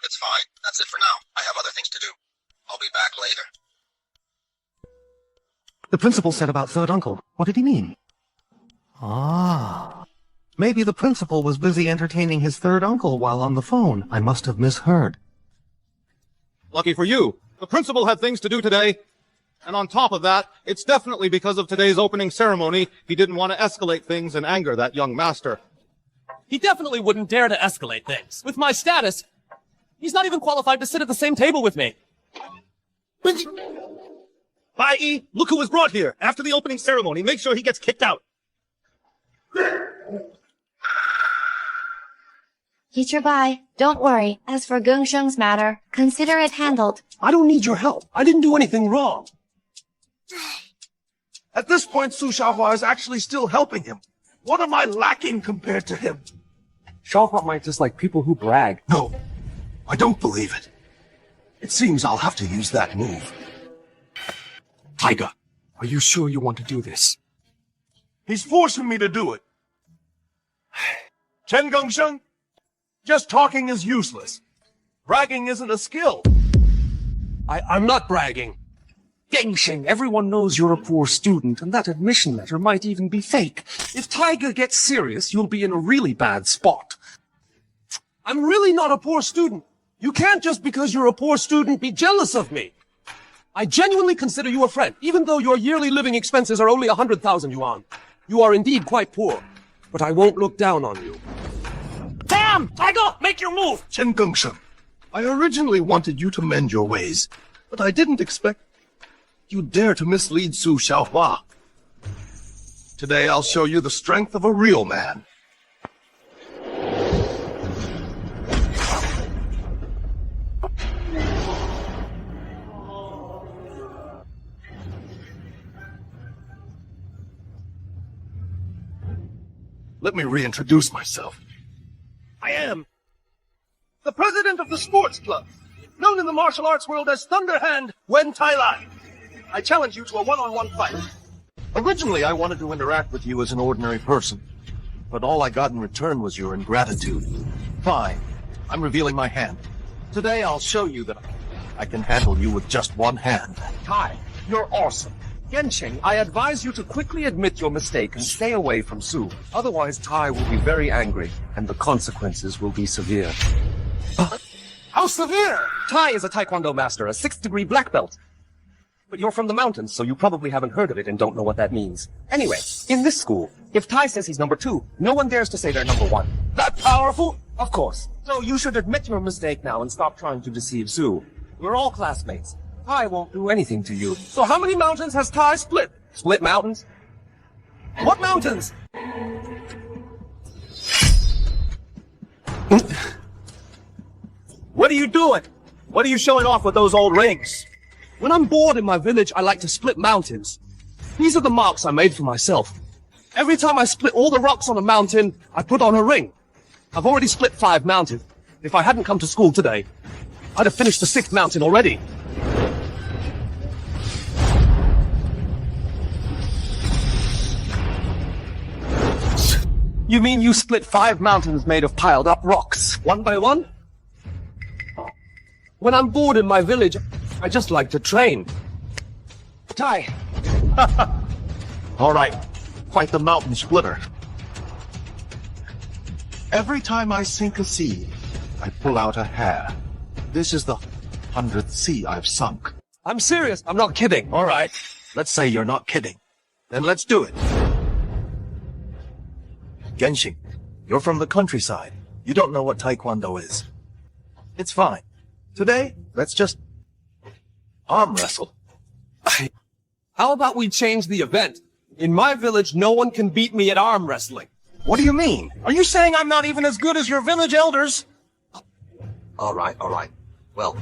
It's fine. That's it for now. I have other things to do. I'll be back later. The principal said about third uncle. What did he mean? Ah. Maybe the principal was busy entertaining his third uncle while on the phone. I must have misheard. Lucky for you, the principal had things to do today. And on top of that, it's definitely because of today's opening ceremony he didn't want to escalate things and anger that young master. He definitely wouldn't dare to escalate things. With my status, he's not even qualified to sit at the same table with me. Bye, E. Look who was brought here. After the opening ceremony, make sure he gets kicked out. Teacher Bai, don't worry. As for Gengsheng's matter, consider it handled. I don't need your help. I didn't do anything wrong. At this point, Su Xiaohua is actually still helping him. What am I lacking compared to him? Xiaohua might dislike people who brag. No, I don't believe it. It seems I'll have to use that move. Tiger, are you sure you want to do this? He's forcing me to do it. Chen Gengsheng, just talking is useless. Bragging isn't a skill. I'm not bragging. Gengsheng, everyone knows you're a poor student, and that admission letter might even be fake. If Tiger gets serious, you'll be in a really bad spot. I'm really not a poor student. You can't just because you're a poor student be jealous of me. I genuinely consider you a friend, even though your yearly living expenses are only 100,000 yuan. You are indeed quite poor, but I won't look down on you. Damn! Tiger, make your move! Chen Gengsheng, I originally wanted you to mend your ways, but I didn't expect you'd dare to mislead Su Xiaohua. Today I'll show you the strength of a real man. Let me reintroduce myself. I am the president of the sports club, known in the martial arts world as Thunderhand Wen Tai. I challenge you to a one-on-one fight. Originally, I wanted to interact with you as an ordinary person, but all I got in return was your ingratitude. Fine. I'm revealing my hand. Today, I'll show you that I can handle you with just one hand. Tai, you're awesome. Gengsheng, I advise you to quickly admit your mistake and stay away from Su. Otherwise, Tai will be very angry, and the consequences will be severe. How severe? Tai is a Taekwondo master, a 6th-degree black belt. But you're from the mountains, so you probably haven't heard of it and don't know what that means. Anyway, in this school, if Tai says he's number 2, no one dares to say they're number 1. That powerful? Of course. So you should admit your mistake now and stop trying to deceive Su. We're all classmates. Tai won't do anything to you. So how many mountains has Tai split? Split mountains? What mountains? What are you doing? What are you showing off with those old rings? When I'm bored in my village, I like to split mountains. These are the marks I made for myself. Every time I split all the rocks on a mountain, I put on a ring. I've already split 5 mountains. If I hadn't come to school today, I'd have finished the 6th mountain already. You mean you split 5 mountains made of piled up rocks, one by one? When I'm bored in my village, I just like to train. Tai. All right, quite the mountain splitter. Every time I sink a sea, I pull out a hair. This is the 100th sea I've sunk. I'm serious, I'm not kidding. All right, let's say you're not kidding. Then let's do it. Gengsheng, you're from the countryside. You don't know what Taekwondo is. It's fine. Today, let's just arm wrestle. How about we change the event? In my village, no one can beat me at arm wrestling. What do you mean? Are you saying I'm not even as good as your village elders? All right. Well,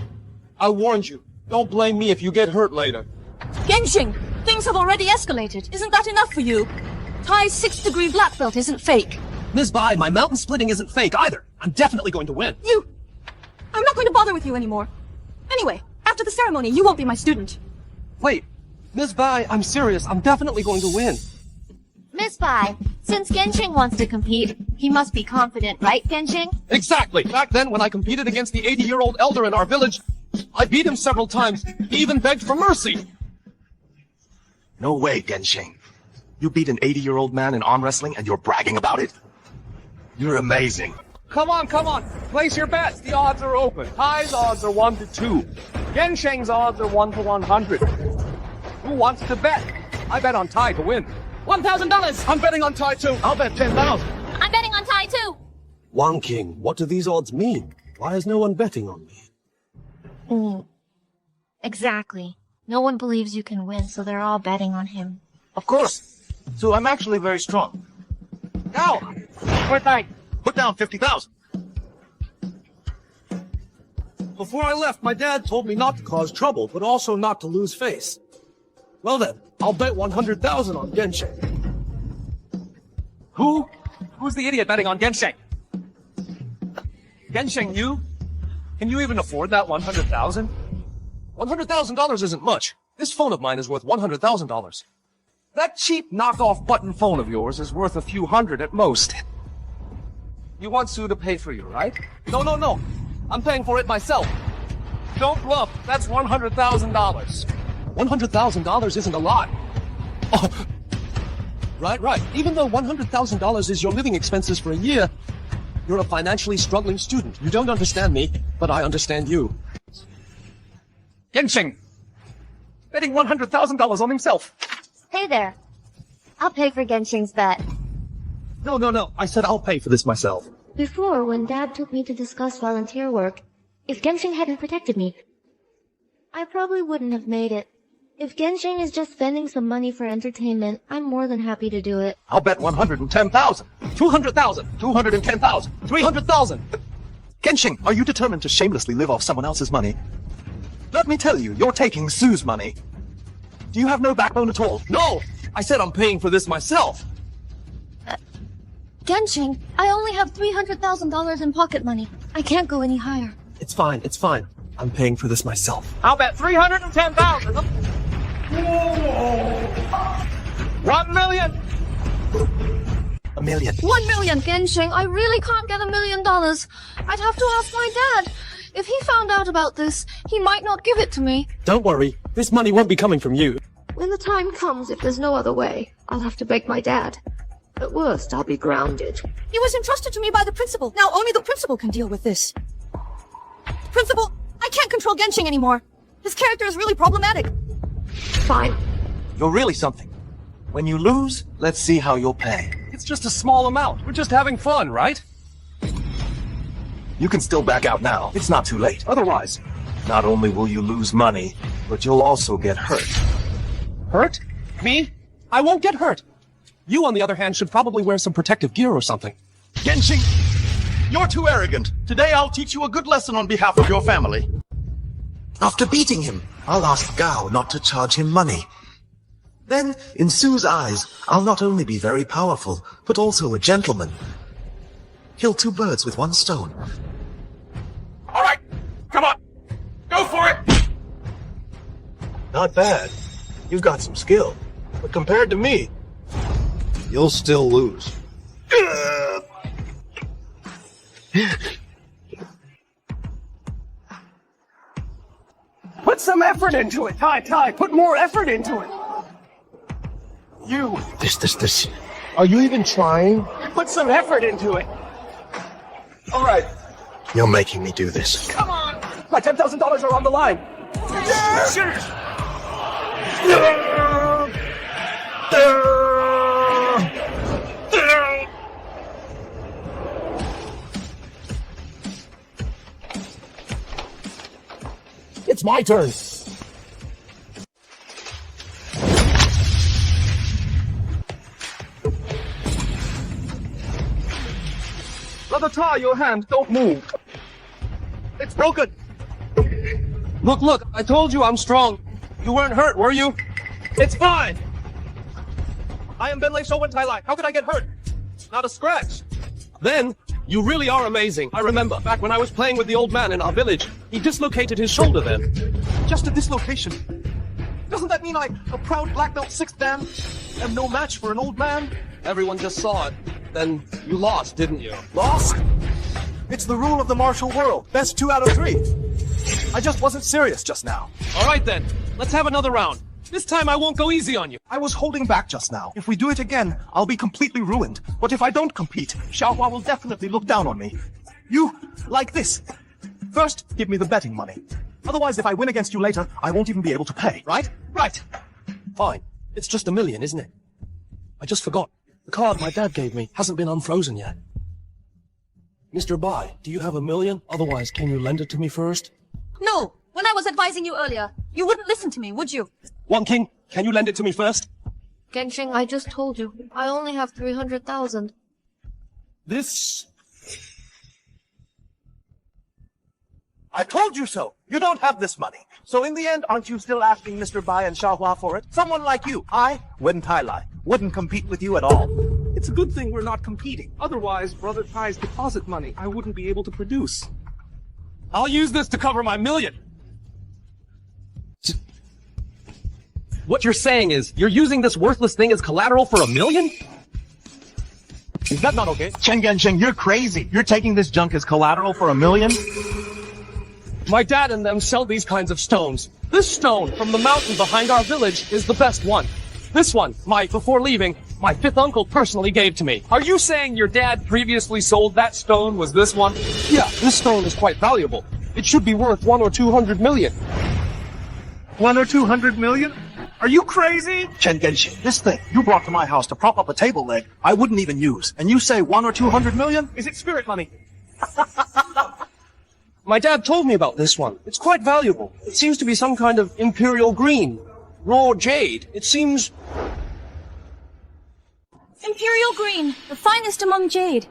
I warned you. Don't blame me if you get hurt later. Gengsheng, things have already escalated. Isn't that enough for you? Tai's 6th-degree black belt isn't fake. Ms. Bai, my mountain splitting isn't fake either. I'm definitely going to win. I'm not going to bother with you anymore. Anyway, after the ceremony, you won't be my student. Wait, Ms. Bai, I'm serious. I'm definitely going to win. Miss Bai, since Gengsheng wants to compete, he must be confident, right, Gengsheng? Exactly. Back then, when I competed against the 80-year-old elder in our village, I beat him several times. He even begged for mercy. No way, Gengsheng. You beat an 80-year-old man in arm wrestling and you're bragging about it? You're amazing. Come on, come on. Place your bets. The odds are open. Tai's odds are 1 to 2. Gensheng's odds are 1 to 100. Who wants to bet? I bet on Tai to win. $1,000. I'm betting on Tai too. I'll bet 10,000. I'm betting on Tai too. Wang King, what do these odds mean? Why is no one betting on me? Exactly. No one believes you can win, so they're all betting on him. Of course. So I'm actually very strong. Now, put down 50,000. Before I left, my dad told me not to cause trouble, but also not to lose face. Well then, I'll bet 100,000 on Gensheng. Who's the idiot betting on Gensheng? Gensheng, you? Can you even afford that 100,000? $100,000 isn't much. This phone of mine is worth $100,000. That cheap knockoff button phone of yours is worth a few hundred at most. You want Sue to pay for you, right? No. I'm paying for it myself. Don't bluff. That's $100,000. $100,000 isn't a lot. Oh. Right. Even though $100,000 is your living expenses for a year, you're a financially struggling student. You don't understand me, but I understand you. Gensheng! Betting $100,000 on himself. Hey there. I'll pay for Gensheng's bet. No. I said I'll pay for this myself. Before, when Dad took me to discuss volunteer work, if Gensheng hadn't protected me, I probably wouldn't have made it. If Gensheng is just spending some money for entertainment, I'm more than happy to do it. I'll bet 110,000. 200,000. 210,000. 300,000. Gensheng, are you determined to shamelessly live off someone else's money? Let me tell you, you're taking Sue's money. Do you have no backbone at all? No! I said I'm paying for this myself. Gensheng, I only have $300,000 in pocket money. I can't go any higher. It's fine. I'm paying for this myself. I'll bet 310,000. 1 million. $1 million. 1 million, Gensheng. I really can't get $1 million. I'd have to ask my dad. If he found out about this, he might not give it to me. Don't worry. This money won't be coming from you. When the time comes, if there's no other way, I'll have to beg my dad. At worst, I'll be grounded. He was entrusted to me by the principal. Now only the principal can deal with this. Principal, I can't control Gensheng anymore. His character is really problematic. Fine. You're really something. When you lose, let's see how you'll pay. It's just a small amount. We're just having fun, right? You can still back out now. It's not too late. Otherwise, not only will you lose money, but you'll also get hurt. Hurt? Me? I won't get hurt. You, on the other hand, should probably wear some protective gear or something. Gensheng, you're too arrogant. Today I'll teach you a good lesson on behalf of your family. After beating him, I'll ask Gao not to charge him money. Then, in Sue's eyes, I'll not only be very powerful, but also a gentleman. Kill two birds with one stone. All right, come on. Go for it. Not bad. You've got some skill. But compared to me, you'll still lose. Put some effort into it. Tai, put more effort into it. You. This. Are you even trying? Put some effort into it. All right. You're making me do this. Come on. My $10,000 are on the line. It's my turn. Brother Tai, your hand, don't move. It's broken. Look, I told you I'm strong. You weren't hurt, were you? It's fine. I am Benlei Shou Tai Lai. How could I get hurt? Not a scratch. Then, you really are amazing. I remember, back when I was playing with the old man in our village, he dislocated his shoulder then. Just a dislocation. Doesn't that mean I, a proud black belt sixth dan, am no match for an old man? Everyone just saw it. Then you lost, didn't you? Lost? It's the rule of the martial world. Best 2 out of 3. I just wasn't serious just now. All right then, let's have another round. This time I won't go easy on you. I was holding back just now. If we do it again, I'll be completely ruined. But if I don't compete, Xiaohua will definitely look down on me. You, like this. First, give me the betting money. Otherwise, if I win against you later, I won't even be able to pay, right? Right. Fine. It's just $1 million, isn't it? I just forgot. The card my dad gave me hasn't been unfrozen yet. Mr. Bai, do you have $1 million? Otherwise, can you lend it to me first? No! When I was advising you earlier, you wouldn't listen to me, would you? One King, can you lend it to me first? Genshin, I just told you. I only have 300,000. This... I told you so! You don't have this money. So in the end, aren't you still asking Mr. Bai and Xiaohua for it? Someone like you, I wouldn't compete with you at all. It's a good thing we're not competing. Otherwise, Brother Tai's deposit money I wouldn't be able to produce. I'll use this to cover my $1 million. What you're saying is, you're using this worthless thing as collateral for $1 million? Is that not okay? Chen Gensheng, you're crazy. You're taking this junk as collateral for $1 million? My dad and them sell these kinds of stones. This stone from the mountain behind our village is the best one. This one, before leaving, my 5th uncle personally gave to me. Are you saying your dad previously sold that stone was this one? Yeah, this stone is quite valuable. It should be worth 100 or 200 million. 1 or 200 million? Are you crazy? Chen Gensheng, this thing you brought to my house to prop up a table leg, I wouldn't even use. And you say 1 or 200 million? Is it spirit money? My dad told me about this one. It's quite valuable. It seems to be some kind of imperial green. Raw jade. It seems... Imperial green, the finest among jade.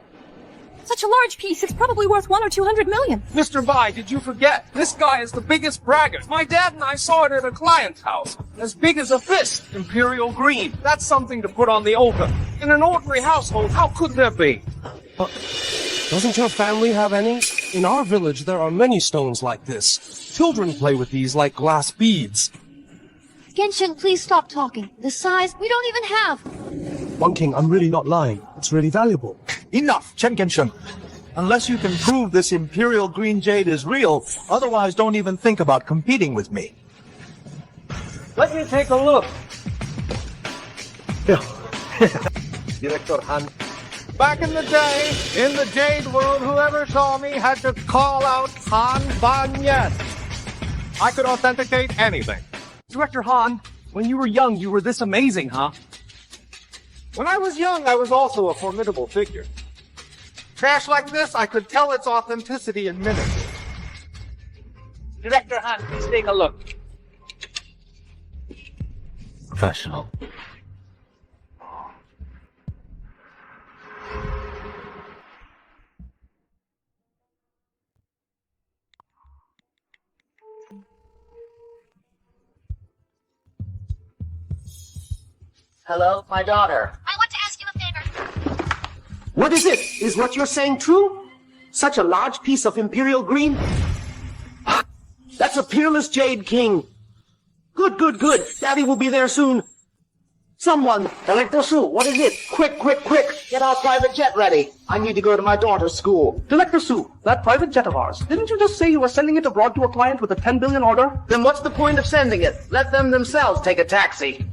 Such a large piece, it's probably worth 1 or 200 million. Mr. Bai, did you forget? This guy is the biggest braggart. My dad and I saw it at a client's house. As big as a fist. Imperial green. That's something to put on the altar. In an ordinary household, how could there be? Doesn't your family have any? In our village, there are many stones like this. Children play with these like glass beads. Genshin, please stop talking. The size, we don't even have. One King, I'm really not lying. It's really valuable. Enough, Chen Gensheng. Unless you can prove this imperial green jade is real, otherwise don't even think about competing with me. Let me take a look. Director Han. Back in the day, in the Jade world, whoever saw me had to call out Han Ban Yes. I could authenticate anything. Director Han, when you were young, you were this amazing, huh? When I was young, I was also a formidable figure. Trash like this, I could tell its authenticity in minutes. Director Han, please take a look. Professional. Hello, my daughter. I want to ask you a favor. What is it? Is what you're saying true? Such a large piece of imperial green? That's a peerless Jade King. Good, good, good. Daddy will be there soon. Someone, Director Su, what is it? Quick, quick, quick. Get our private jet ready. I need to go to my daughter's school. Director Su, that private jet of ours, didn't you just say you were sending it abroad to a client with a 10 billion order? Then what's the point of sending it? Let them themselves take a taxi.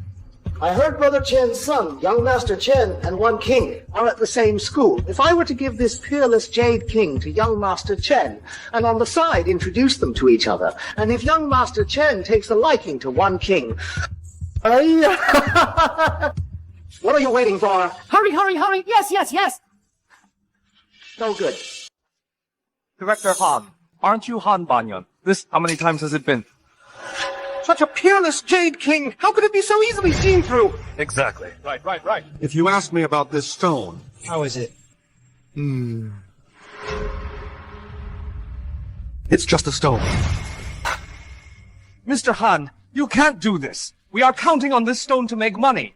I heard Brother Chen's son, young Master Chen, and One King are at the same school. If I were to give this peerless Jade King to young Master Chen, and on the side introduce them to each other, and if young Master Chen takes a liking to One King... What are you waiting for? Hurry, hurry, hurry! Yes, yes, yes! No good. Director Han, aren't you Han Banyan? How many times has it been? Such a peerless Jade King! How could it be so easily seen through? Exactly. Right. If you ask me about this stone... How is it? It's just a stone. Mr. Han, you can't do this. We are counting on this stone to make money.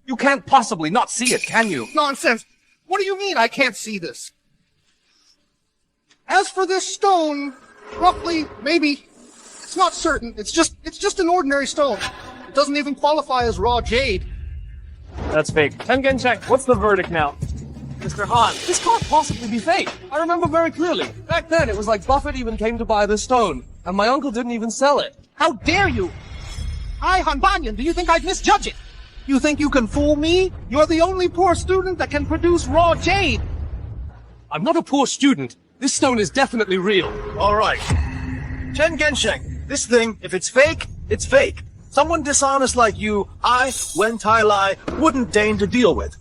You can't possibly not see it, can you? Nonsense! What do you mean I can't see this? As for this stone, roughly, maybe, it's not certain. It's just an ordinary stone. It doesn't even qualify as raw jade. That's fake. Tengen check. What's the verdict now? Mr. Han, this can't possibly be fake. I remember very clearly. Back then, it was like Buffett even came to buy this stone, and my uncle didn't even sell it. How dare you! Hi, Han Banyan, do you think I'd misjudge it? You think you can fool me? You're the only poor student that can produce raw jade. I'm not a poor student. This stone is definitely real. All right. Chen Gensheng, this thing, if it's fake, it's fake. Someone dishonest like you, Wen Tai Lai, wouldn't deign to deal with.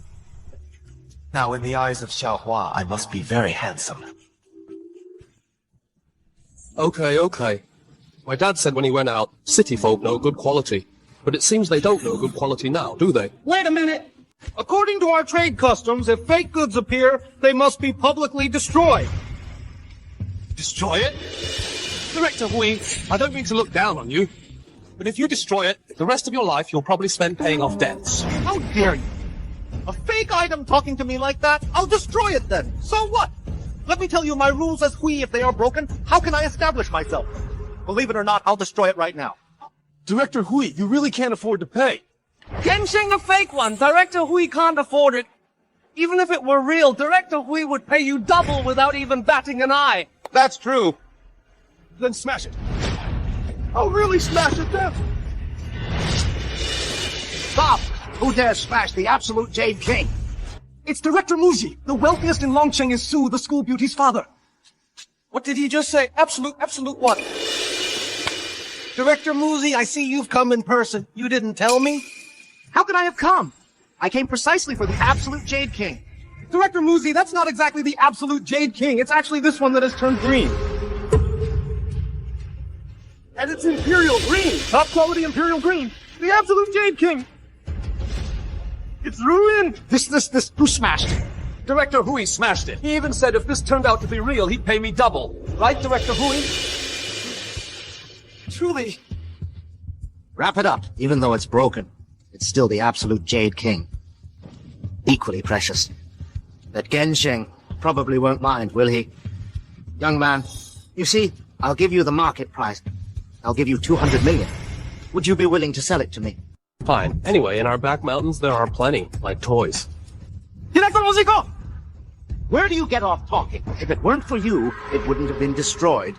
Now, in the eyes of Xiaohua, I must be very handsome. Okay. My dad said when he went out, city folk know good quality. But it seems they don't know good quality now, do they? Wait a minute. According to our trade customs, if fake goods appear, they must be publicly destroyed. Destroy it? Director Hui, I don't mean to look down on you, but if you destroy it, the rest of your life you'll probably spend paying off debts. How dare you? A fake item talking to me like that? I'll destroy it then. So what? Let me tell you my rules as Hui. If they are broken, how can I establish myself? Believe it or not, I'll destroy it right now. Director Hui, you really can't afford to pay. Gensheng a fake one. Director Hui can't afford it. Even if it were real, Director Hui would pay you double without even batting an eye. That's true. Then smash it. I'll really smash it then. Stop! Who dares smash the absolute Jade King? It's Director Muji. The wealthiest in Longcheng is Su, the school beauty's father. What did he just say? Absolute what? Director Muzi, I see you've come in person. You didn't tell me? How could I have come? I came precisely for the absolute Jade King. Director Muzi, that's not exactly the absolute Jade King. It's actually this one that has turned green. And it's Imperial Green. Top quality Imperial Green. The absolute Jade King. It's ruined. Who smashed it? Director Hui smashed it. He even said if this turned out to be real, he'd pay me double. Right, Director Hui? Truly. Wrap it up. Even though it's broken, it's still the absolute Jade King. Equally precious. But Gensheng probably won't mind, will he? Young man, you see, I'll give you the market price. I'll give you 200 million. Would you be willing to sell it to me? Fine. Anyway, in our back mountains, there are plenty, like toys. Director Musico! Where do you get off talking? If it weren't for you, it wouldn't have been destroyed.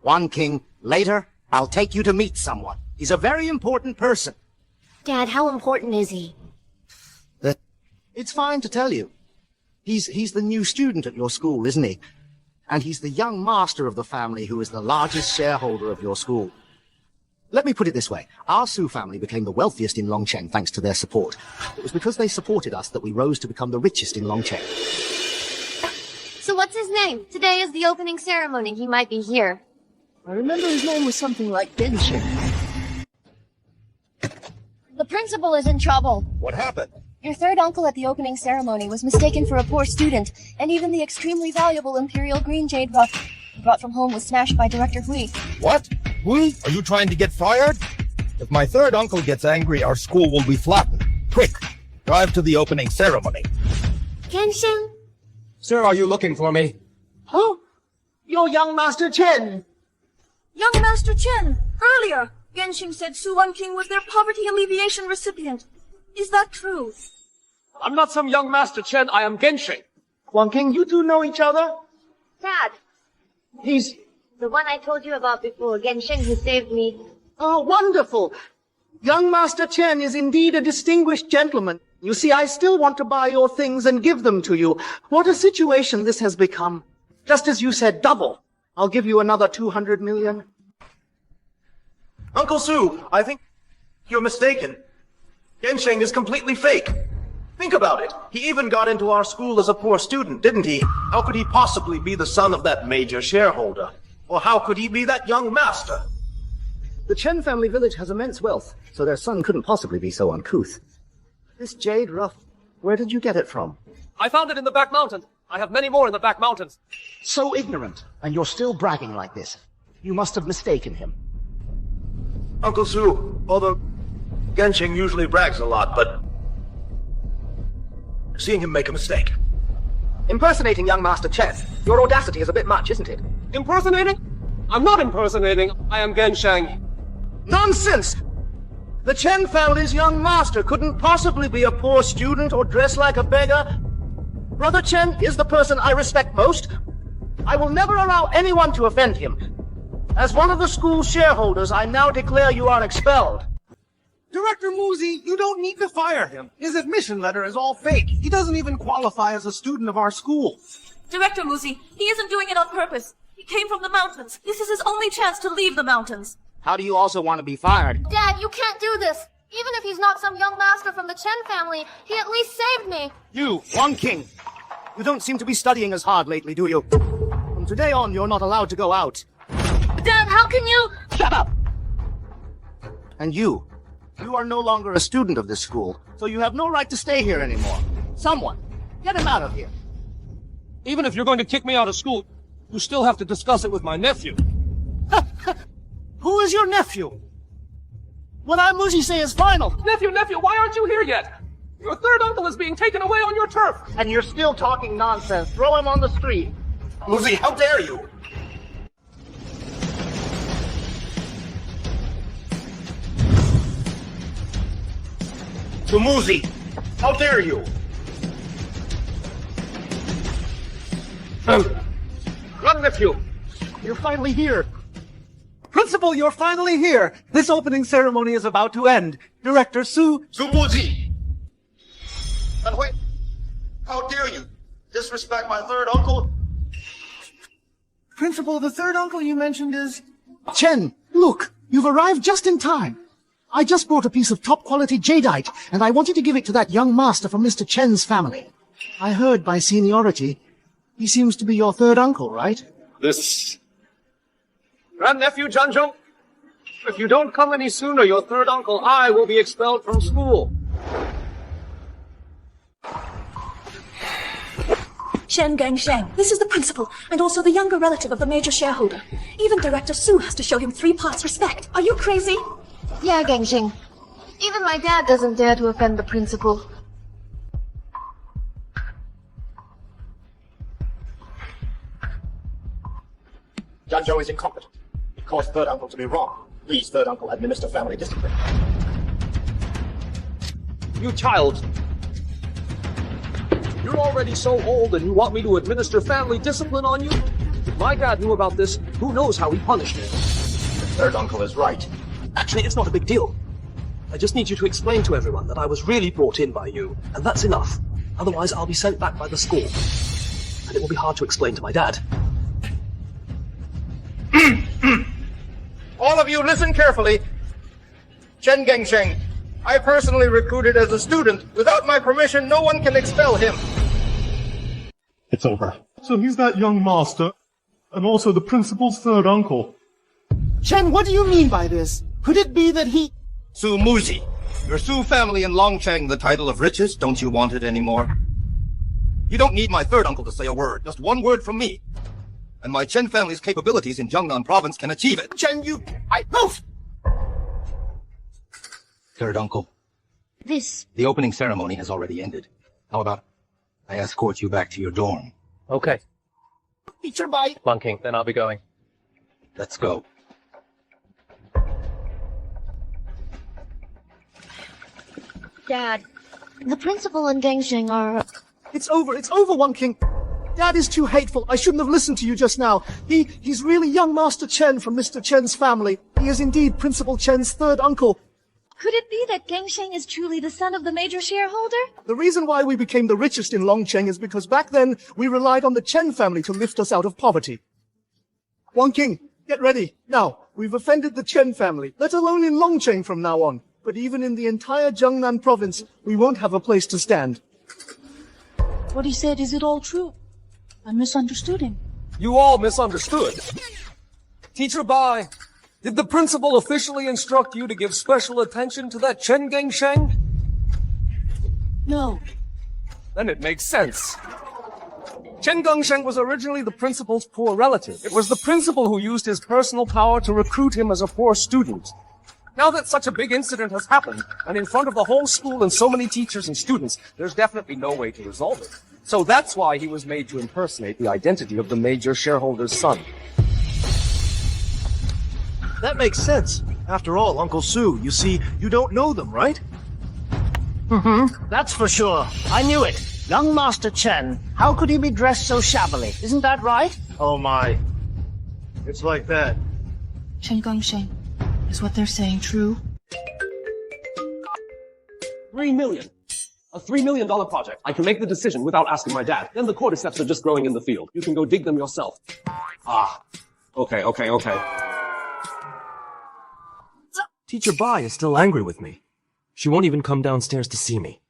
One king. Later, I'll take you to meet someone. He's a very important person. Dad, how important is he? It's fine to tell you. He's the new student at your school, isn't he? And he's the young master of the family who is the largest shareholder of your school. Let me put it this way. Our Su family became the wealthiest in Longcheng thanks to their support. It was because they supported us that we rose to become the richest in Longcheng. So what's his name? Today is the opening ceremony. He might be here. I remember his name was something like Gensheng. The principal is in trouble. What happened? Your third uncle at the opening ceremony was mistaken for a poor student, and even the extremely valuable Imperial Green Jade brought from home was smashed by Director Hui. What? Hui? Are you trying to get fired? If my third uncle gets angry, our school will be flattened. Quick, drive to the opening ceremony. Gensheng? Sir, are you looking for me? Oh, you're young Master Chen. Young Master Chen, earlier, Gensheng said Su Wan King was their poverty alleviation recipient. Is that true? I'm not some young Master Chen, I am Gensheng. Wan King, you two know each other? Dad. He's... The one I told you about before, Gensheng, who saved me. Oh, wonderful. Young Master Chen is indeed a distinguished gentleman. You see, I still want to buy your things and give them to you. What a situation this has become. Just as you said, double. I'll give you another 200 million. Uncle Su, I think you're mistaken. Gensheng is completely fake. Think about it. He even got into our school as a poor student, didn't he? How could he possibly be the son of that major shareholder? Or how could he be that young master? The Chen family village has immense wealth, so their son couldn't possibly be so uncouth. This jade rough, where did you get it from? I found it in the back mountains. I have many more in the back mountains. So ignorant, and you're still bragging like this. You must have mistaken him. Uncle Su, although Gensheng usually brags a lot, but seeing him make a mistake. Impersonating young Master Chen. Your audacity is a bit much, isn't it? Impersonating? I'm not impersonating. I am Gensheng. Nonsense! The Chen family's young master couldn't possibly be a poor student or dress like a beggar. Brother Chen is the person I respect most. I will never allow anyone to offend him. As one of the school's shareholders, I now declare you are expelled. Director Muzi, you don't need to fire him. His admission letter is all fake. He doesn't even qualify as a student of our school. Director Muzi, he isn't doing it on purpose. He came from the mountains. This is his only chance to leave the mountains. How do you also want to be fired? Dad, you can't do this. Even if he's not some young master from the Chen family, he at least saved me. You, Wang King. You don't seem to be studying as hard lately, do you? From today on, you're not allowed to go out. Dad, how can you? Shut up! And you are no longer a student of this school, so you have no right to stay here anymore. Someone, get him out of here. Even if you're going to kick me out of school, you still have to discuss it with my nephew. Who is your nephew? What I Muzi say is final. Nephew, why aren't you here yet? Your third uncle is being taken away on your turf. And you're still talking nonsense. Throw him on the street. Muzi, how dare you? To Muzi, how dare you? Run, nephew. You're finally here. Principal, you're finally here. This opening ceremony is about to end. Director Su... To Muzi! And wait, how dare you disrespect my third uncle? Principal, the third uncle you mentioned is... Chen, look, you've arrived just in time. I just brought a piece of top-quality jadeite, and I wanted to give it to that young master from Mr. Chen's family. I heard by seniority, he seems to be your third uncle, right? This... Grandnephew Junjung, if you don't come any sooner, your third uncle, I will be expelled from school. Shen Gangsheng, this is the principal, and also the younger relative of the major shareholder. Even Director Su has to show him 3 parts respect. Are you crazy? Yeah, Gangsheng. Even my dad doesn't dare to offend the principal. Janzhou is incompetent. He caused third uncle to be wrong. Please, third uncle, administer family discipline. You child. You're already so old and you want me to administer family discipline on you? If my dad knew about this, who knows how he punished me. The third uncle is right. Actually, it's not a big deal. I just need you to explain to everyone that I was really brought in by you, and that's enough. Otherwise, I'll be sent back by the school. And it will be hard to explain to my dad. All of you listen carefully. Chen Gengsheng, I personally recruited as a student. Without my permission, no one can expel him. It's over. So he's that young master, and also the principal's third uncle. Chen, what do you mean by this? Could it be that he... Su Muzi, your Su family in Longcheng the title of riches. Don't you want it anymore? You don't need my third uncle to say a word. Just one word from me. And my Chen family's capabilities in Jiangnan province can achieve it. Chen, move! Third uncle. The opening ceremony has already ended. How about I escort you back to your dorm? Okay. Teacher, bye. Wang King, then I'll be going. Let's go. Dad, the principal and Gangsheng are... It's over, Wang King. Dad is too hateful. I shouldn't have listened to you just now. He's really young Master Chen from Mr. Chen's family. He is indeed Principal Chen's third uncle. Could it be that Gangsheng is truly the son of the major shareholder? The reason why we became the richest in Longcheng is because back then we relied on the Chen family to lift us out of poverty. Wang King, get ready. Now, we've offended the Chen family, let alone in Longcheng from now on. But even in the entire Jiangnan province, we won't have a place to stand. What he said, is it all true? I misunderstood him. You all misunderstood. Teacher Bai, did the principal officially instruct you to give special attention to that Chen Gengsheng? No. Then it makes sense. Chen Gengsheng was originally the principal's poor relative. It was the principal who used his personal power to recruit him as a poor student. Now that such a big incident has happened, and in front of the whole school and so many teachers and students, there's definitely no way to resolve it. So that's why he was made to impersonate the identity of the major shareholder's son. That makes sense. After all, Uncle Su, you see, you don't know them, right? That's for sure. I knew it. Young Master Chen. How could he be dressed so shabbily? Isn't that right? Oh my. It's like that. Chen Gangsheng, is what they're saying true? $3 million. A $3 million project. I can make the decision without asking my dad. Then the cordyceps are just growing in the field. You can go dig them yourself. Ah. Okay. Teacher Bai is still angry with me. She won't even come downstairs to see me.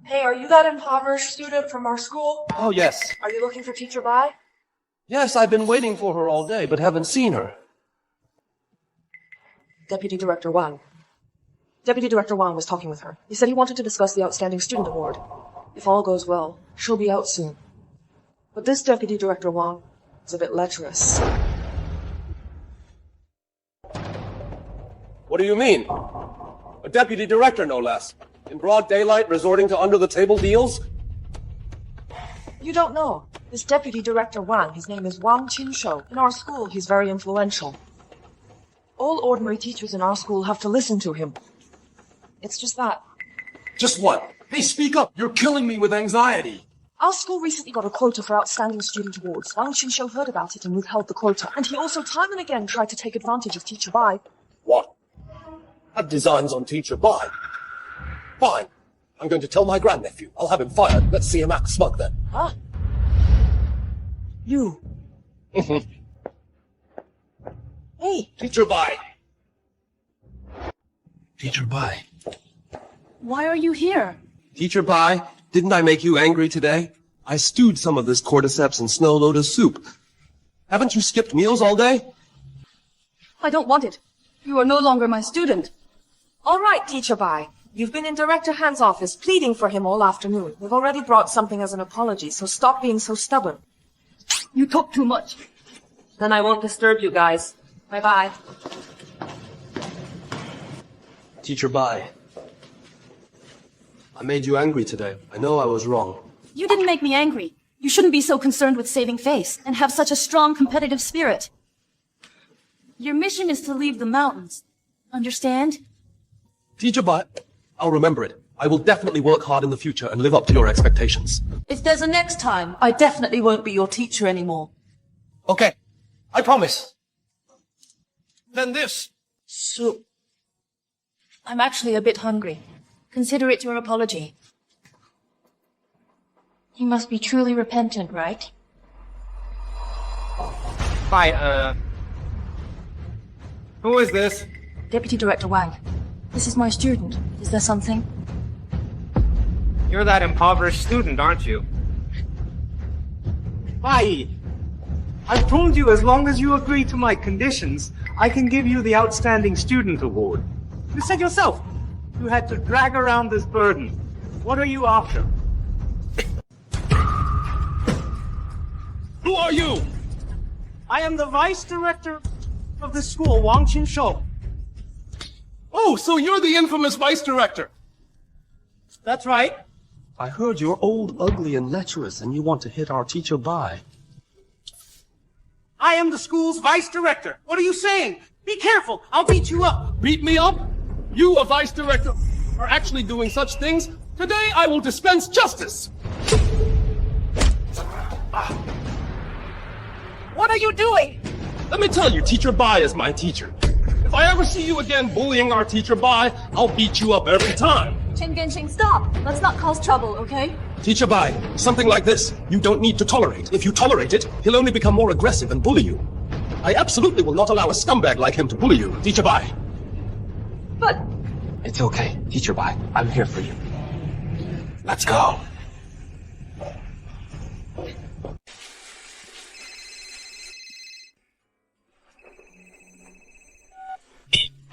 Hey, are you that impoverished student from our school? Oh, yes. Are you looking for Teacher Bai? Yes, I've been waiting for her all day, but haven't seen her. Deputy Director Wang. Deputy Director Wang was talking with her. He said he wanted to discuss the Outstanding Student Award. If all goes well, she'll be out soon. But this Deputy Director Wang is a bit lecherous. What do you mean? A deputy director, no less. In broad daylight, resorting to under-the-table deals? You don't know. This Deputy Director Wang, his name is Wang Qinshou. In our school, he's very influential. All ordinary teachers in our school have to listen to him. It's just that. Just what? Hey, speak up! You're killing me with anxiety! Our school recently got a quota for Outstanding Student Awards. Wang Qinshou heard about it and withheld the quota. And he also time and again tried to take advantage of Teacher Bai. What? Have designs on Teacher Bai? Fine. I'm going to tell my grandnephew. I'll have him fired. Let's see him act smug then. Huh? You. Hey. Teacher Bai. Teacher Bai. Why are you here? Teacher Bai, didn't I make you angry today? I stewed some of this cordyceps in snow lotus soup. Haven't you skipped meals all day? I don't want it. You are no longer my student. All right, Teacher Bai. You've been in Director Han's office pleading for him all afternoon. We've already brought something as an apology, so stop being so stubborn. You talk too much. Then I won't disturb you guys. Bye-bye. Teacher Bai. I made you angry today. I know I was wrong. You didn't make me angry. You shouldn't be so concerned with saving face and have such a strong competitive spirit. Your mission is to leave the mountains. Understand? Teacher Bai, I'll remember it. I will definitely work hard in the future and live up to your expectations. If there's a next time, I definitely won't be your teacher anymore. Okay, I promise. Then this. Soup. I'm actually a bit hungry. Consider it your apology. You must be truly repentant, right? Hi, who is this? Deputy Director Wang. This is my student. Is there something? You're that impoverished student, aren't you? Bai, I've told you as long as you agree to my conditions, I can give you the Outstanding Student Award. You said yourself, you had to drag around this burden. What are you after? Who are you? I am the Vice Director of the school, Wang Qinshou. Oh, so you're the infamous Vice Director. That's right. I heard you're old, ugly, and lecherous, and you want to hit our Teacher Bai. I am the school's Vice Director. What are you saying? Be careful, I'll beat you up. Beat me up? You, a Vice Director, are actually doing such things? Today I will dispense justice! What are you doing? Let me tell you, Teacher Bai is my teacher. If I ever see you again bullying our Teacher Bai, I'll beat you up every time. Chen Genxing, stop! Let's not cause trouble, okay? Teacher Bai, something like this, you don't need to tolerate. If you tolerate it, he'll only become more aggressive and bully you. I absolutely will not allow a scumbag like him to bully you, Teacher Bai. But... It's okay, Teacher Bai. I'm here for you. Let's go.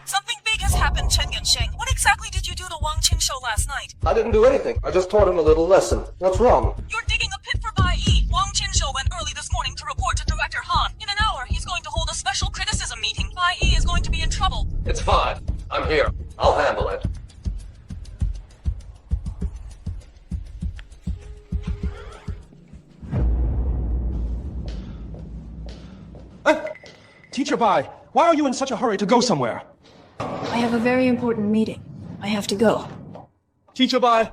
Something big has happened, Chen Genxing. What exactly did you do to Wang Qinshou last night? I didn't do anything. I just taught him a little lesson. What's wrong? You're digging a pit for Bai Yi. Wang Qinshou went early this morning to report to Director Han. In an hour, he's going to hold a special criticism meeting. Bai Yi is going to be in trouble. It's fine. I'm here. I'll handle it. Teacher Bai, why are you in such a hurry to go somewhere? I have a very important meeting. I have to go. Teacher Bai,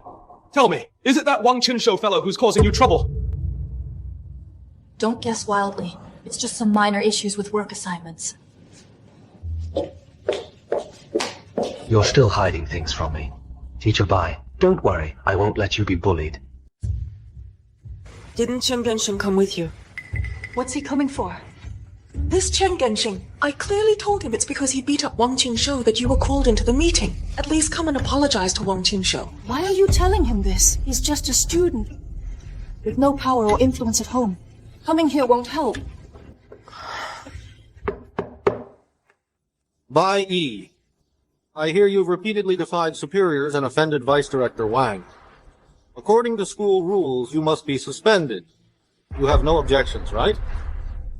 tell me, is it that Wang Qinshou fellow who's causing you trouble? Don't guess wildly. It's just some minor issues with work assignments. You're still hiding things from me. Teacher Bai, don't worry, I won't let you be bullied. Didn't Chen Genxing come with you? What's he coming for? This Chen Genxing, I clearly told him it's because he beat up Wang Qingshou that you were called into the meeting. At least come and apologize to Wang Qingshou. Why are you telling him this? He's just a student. With no power or influence at home. Coming here won't help. Bai E. I hear you've repeatedly defied superiors and offended Vice Director Wang. According to school rules, you must be suspended. You have no objections, right?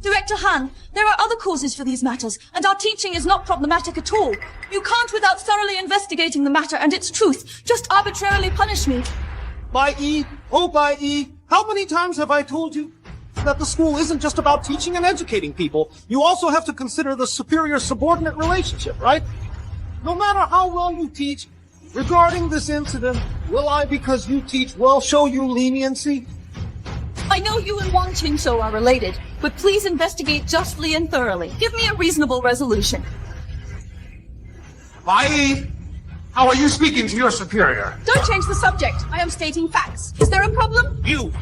Director Han, there are other causes for these matters, and our teaching is not problematic at all. You can't, without thoroughly investigating the matter and its truth, just arbitrarily punish me. Bai E, oh Bai E, how many times have I told you that the school isn't just about teaching and educating people? You also have to consider the superior-subordinate relationship, right? No matter how well you teach, regarding this incident, will I, because you teach well, show you leniency? I know you and Wang Qingshou are related, but please investigate justly and thoroughly. Give me a reasonable resolution. Bai E, how are you speaking to your superior? Don't change the subject. I am stating facts. Is there a problem? You!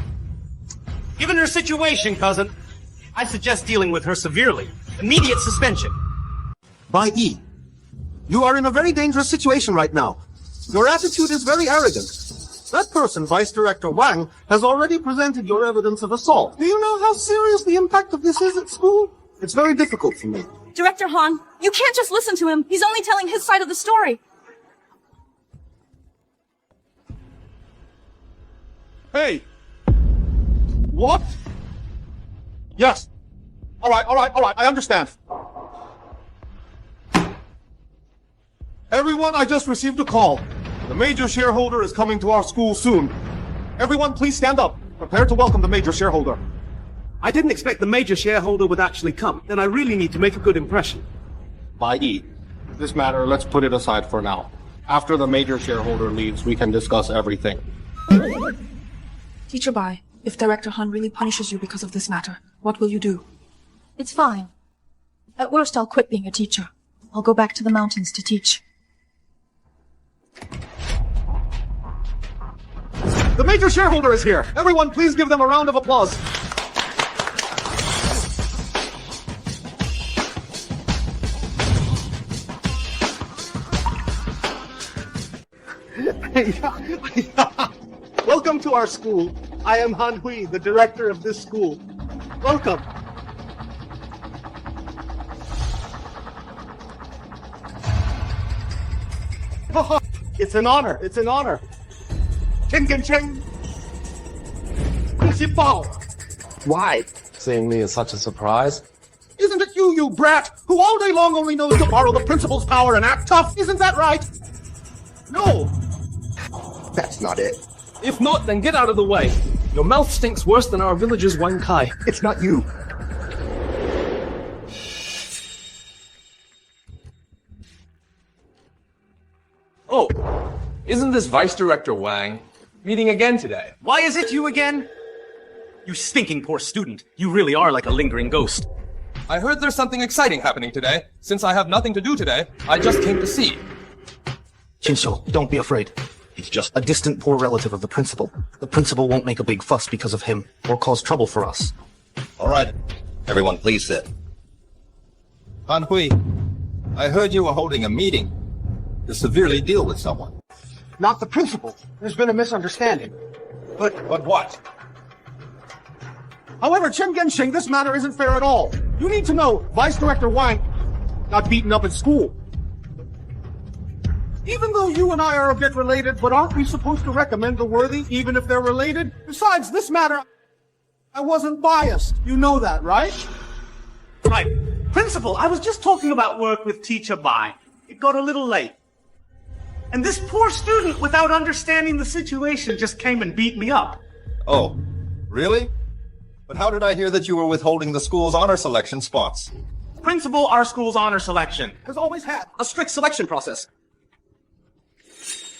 Given her situation, cousin, I suggest dealing with her severely. Immediate suspension. Bai E, you are in a very dangerous situation right now. Your attitude is very arrogant. That person, Vice Director Wang, has already presented your evidence of assault. Do you know how serious the impact of this is at school? It's very difficult for me. Director Han, you can't just listen to him. He's only telling his side of the story. Hey! What? Yes. All right, I understand. Everyone, I just received a call. The major shareholder is coming to our school soon. Everyone, please stand up. Prepare to welcome the major shareholder. I didn't expect the major shareholder would actually come. Then I really need to make a good impression. Bai E, this matter, let's put it aside for now. After the major shareholder leaves, we can discuss everything. Teacher Bai, if Director Han really punishes you because of this matter, what will you do? It's fine. At worst, I'll quit being a teacher. I'll go back to the mountains to teach. The major shareholder is here. Everyone, please give them a round of applause. Welcome to our school. I am Han Hui, the director of this school. Welcome. It's an honor. It's an honor. Cheng. Principal. Why? Seeing me as such a surprise? Isn't it you, you brat, who all day long only knows to borrow the principal's power and act tough? Isn't that right? No. That's not it. If not, then get out of the way. Your mouth stinks worse than our village's Wan Kai. It's not you. Oh, isn't this Vice Director Wang meeting again today? Why is it you again? You stinking poor student. You really are like a lingering ghost. I heard there's something exciting happening today. Since I have nothing to do today, I just came to see. Qingshou, don't be afraid. He's just a distant poor relative of the principal. The principal won't make a big fuss because of him, or cause trouble for us. All right. Everyone, please sit. Han Hui, I heard you were holding a meeting to severely deal with someone. Not the principal. There's been a misunderstanding. But what? However, Chen Genxing, this matter isn't fair at all. You need to know, Vice Director Wang got beaten up at school. Even though you and I are a bit related, but aren't we supposed to recommend the worthy, even if they're related? Besides, this matter, I wasn't biased. You know that, right? Right. Principal, I was just talking about work with Teacher Bai. It got a little late. And this poor student, without understanding the situation, just came and beat me up. Oh, really? But how did I hear that you were withholding the school's honor selection spots? Principal, our school's honor selection has always had a strict selection process.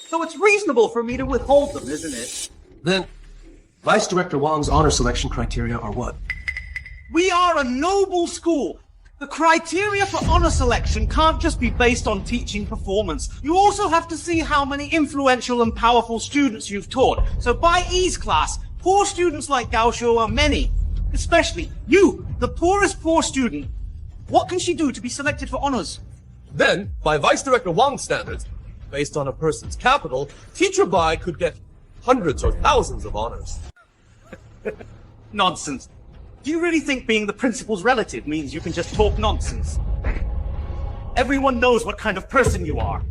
So it's reasonable for me to withhold them, isn't it? Then, Vice Director Wang's honor selection criteria are what? We are a noble school. The criteria for honor selection can't just be based on teaching performance. You also have to see how many influential and powerful students you've taught. So by E's class, poor students like Gaoshu are many. Especially you, the poorest poor student. What can she do to be selected for honors? Then, by Vice Director Wang's standards, based on a person's capital, Teacher Bai could get hundreds or thousands of honors. Nonsense. Do you really think being the principal's relative means you can just talk nonsense? Everyone knows what kind of person you are.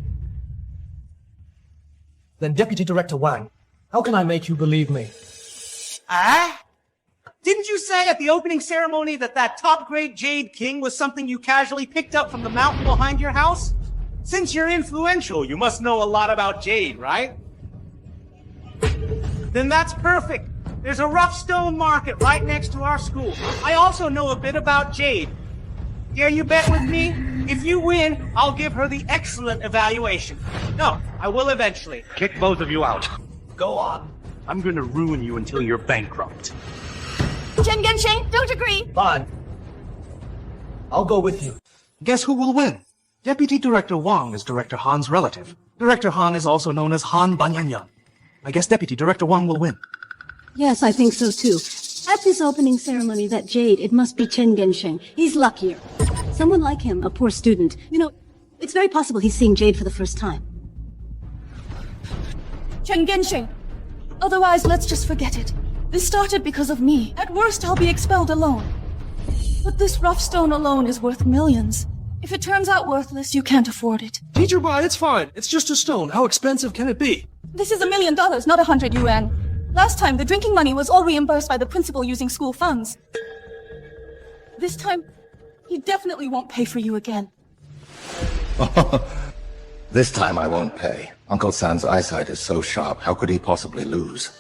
Then Deputy Director Wang, how can I make you believe me? Ah? Didn't you say at the opening ceremony that top-grade Jade King was something you casually picked up from the mountain behind your house? Since you're influential, you must know a lot about Jade, right? Then that's perfect. There's a rough stone market right next to our school. I also know a bit about Jade. Dare you bet with me? If you win, I'll give her the excellent evaluation. No, I will eventually. Kick both of you out. Go on. I'm gonna ruin you until you're bankrupt. Chen Gensheng, don't agree. Fine. I'll go with you. Guess who will win? Deputy Director Wang is Director Han's relative. Director Han is also known as Han Banyanyan. I guess Deputy Director Wang will win. Yes, I think so too. At this opening ceremony, that Jade, it must be Chen Gensheng. He's luckier. Someone like him, a poor student. You know, it's very possible he's seeing Jade for the first time. Chen Gensheng. Otherwise, let's just forget it. This started because of me. At worst, I'll be expelled alone. But this rough stone alone is worth millions. If it turns out worthless, you can't afford it. Teacher Bai, it's fine. It's just a stone. How expensive can it be? This is $1 million, not 100 yuan. Last time, the drinking money was all reimbursed by the principal using school funds. This time, he definitely won't pay for you again. This time I won't pay. Uncle Sam's eyesight is so sharp, how could he possibly lose?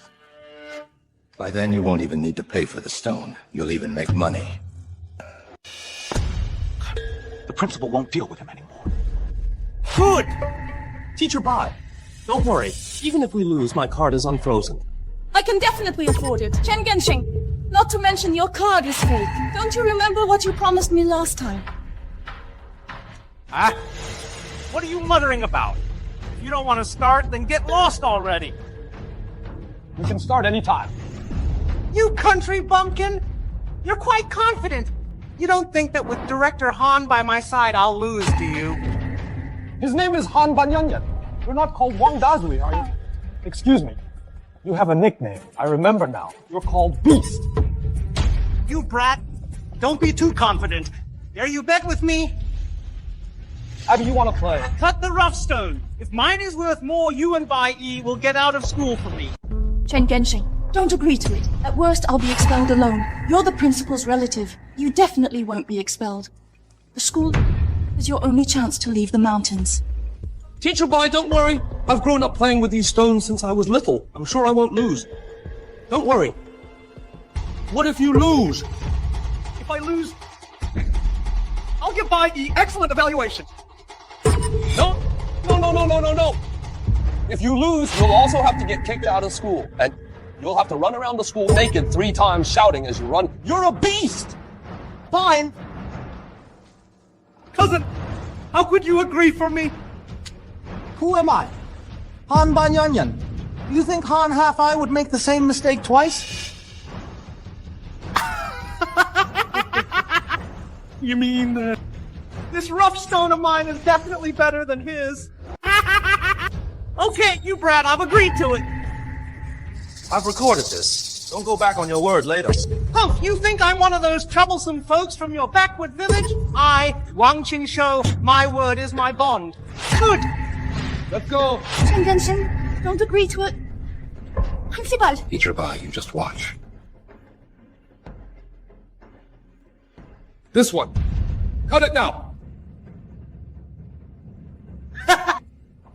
By then you won't even need to pay for the stone. You'll even make money. The principal won't deal with him anymore. Good! Teacher Bai, don't worry. Even if we lose, my card is unfrozen. I can definitely afford it. Chen Gensheng. Not to mention your card is fake. Don't you remember what you promised me last time? Ah? What are you muttering about? If you don't want to start, then get lost already. We can start anytime. You country bumpkin! You're quite confident. You don't think that with Director Han by my side, I'll lose, do you? His name is Han Banyanyan. You're not called Wang Dazui, are you? Excuse me. You have a nickname. I remember now. You're called Beast. You brat. Don't be too confident. Dare you bet with me? How do you want to play? Cut the rough stone. If mine is worth more, you and Bai Yi will get out of school for me. Chen Gensheng, don't agree to it. At worst, I'll be expelled alone. You're the principal's relative. You definitely won't be expelled. The school is your only chance to leave the mountains. Teacher Bai, don't worry. I've grown up playing with these stones since I was little. I'm sure I won't lose. Don't worry. What if you lose? If I lose, I'll give Bai Yi excellent evaluation. No. If you lose, you'll also have to get kicked out of school. And you'll have to run around the school naked 3 times shouting as you run, "You're a beast!" Fine. Cousin, how could you agree for me? Who am I? Han Banyanyan. You think Han Half-Eye would make the same mistake twice? You mean, this rough stone of mine is definitely better than his. Okay, you brat, I've agreed to it. I've recorded this. Don't go back on your word later. Humph, you think I'm one of those troublesome folks from your backward village? I, Wang Qinshou, my word is my bond. Good. Let's go. Chen Gensheng, don't agree to it. Principal. Teacher Bai, you just watch. This one. Cut it now.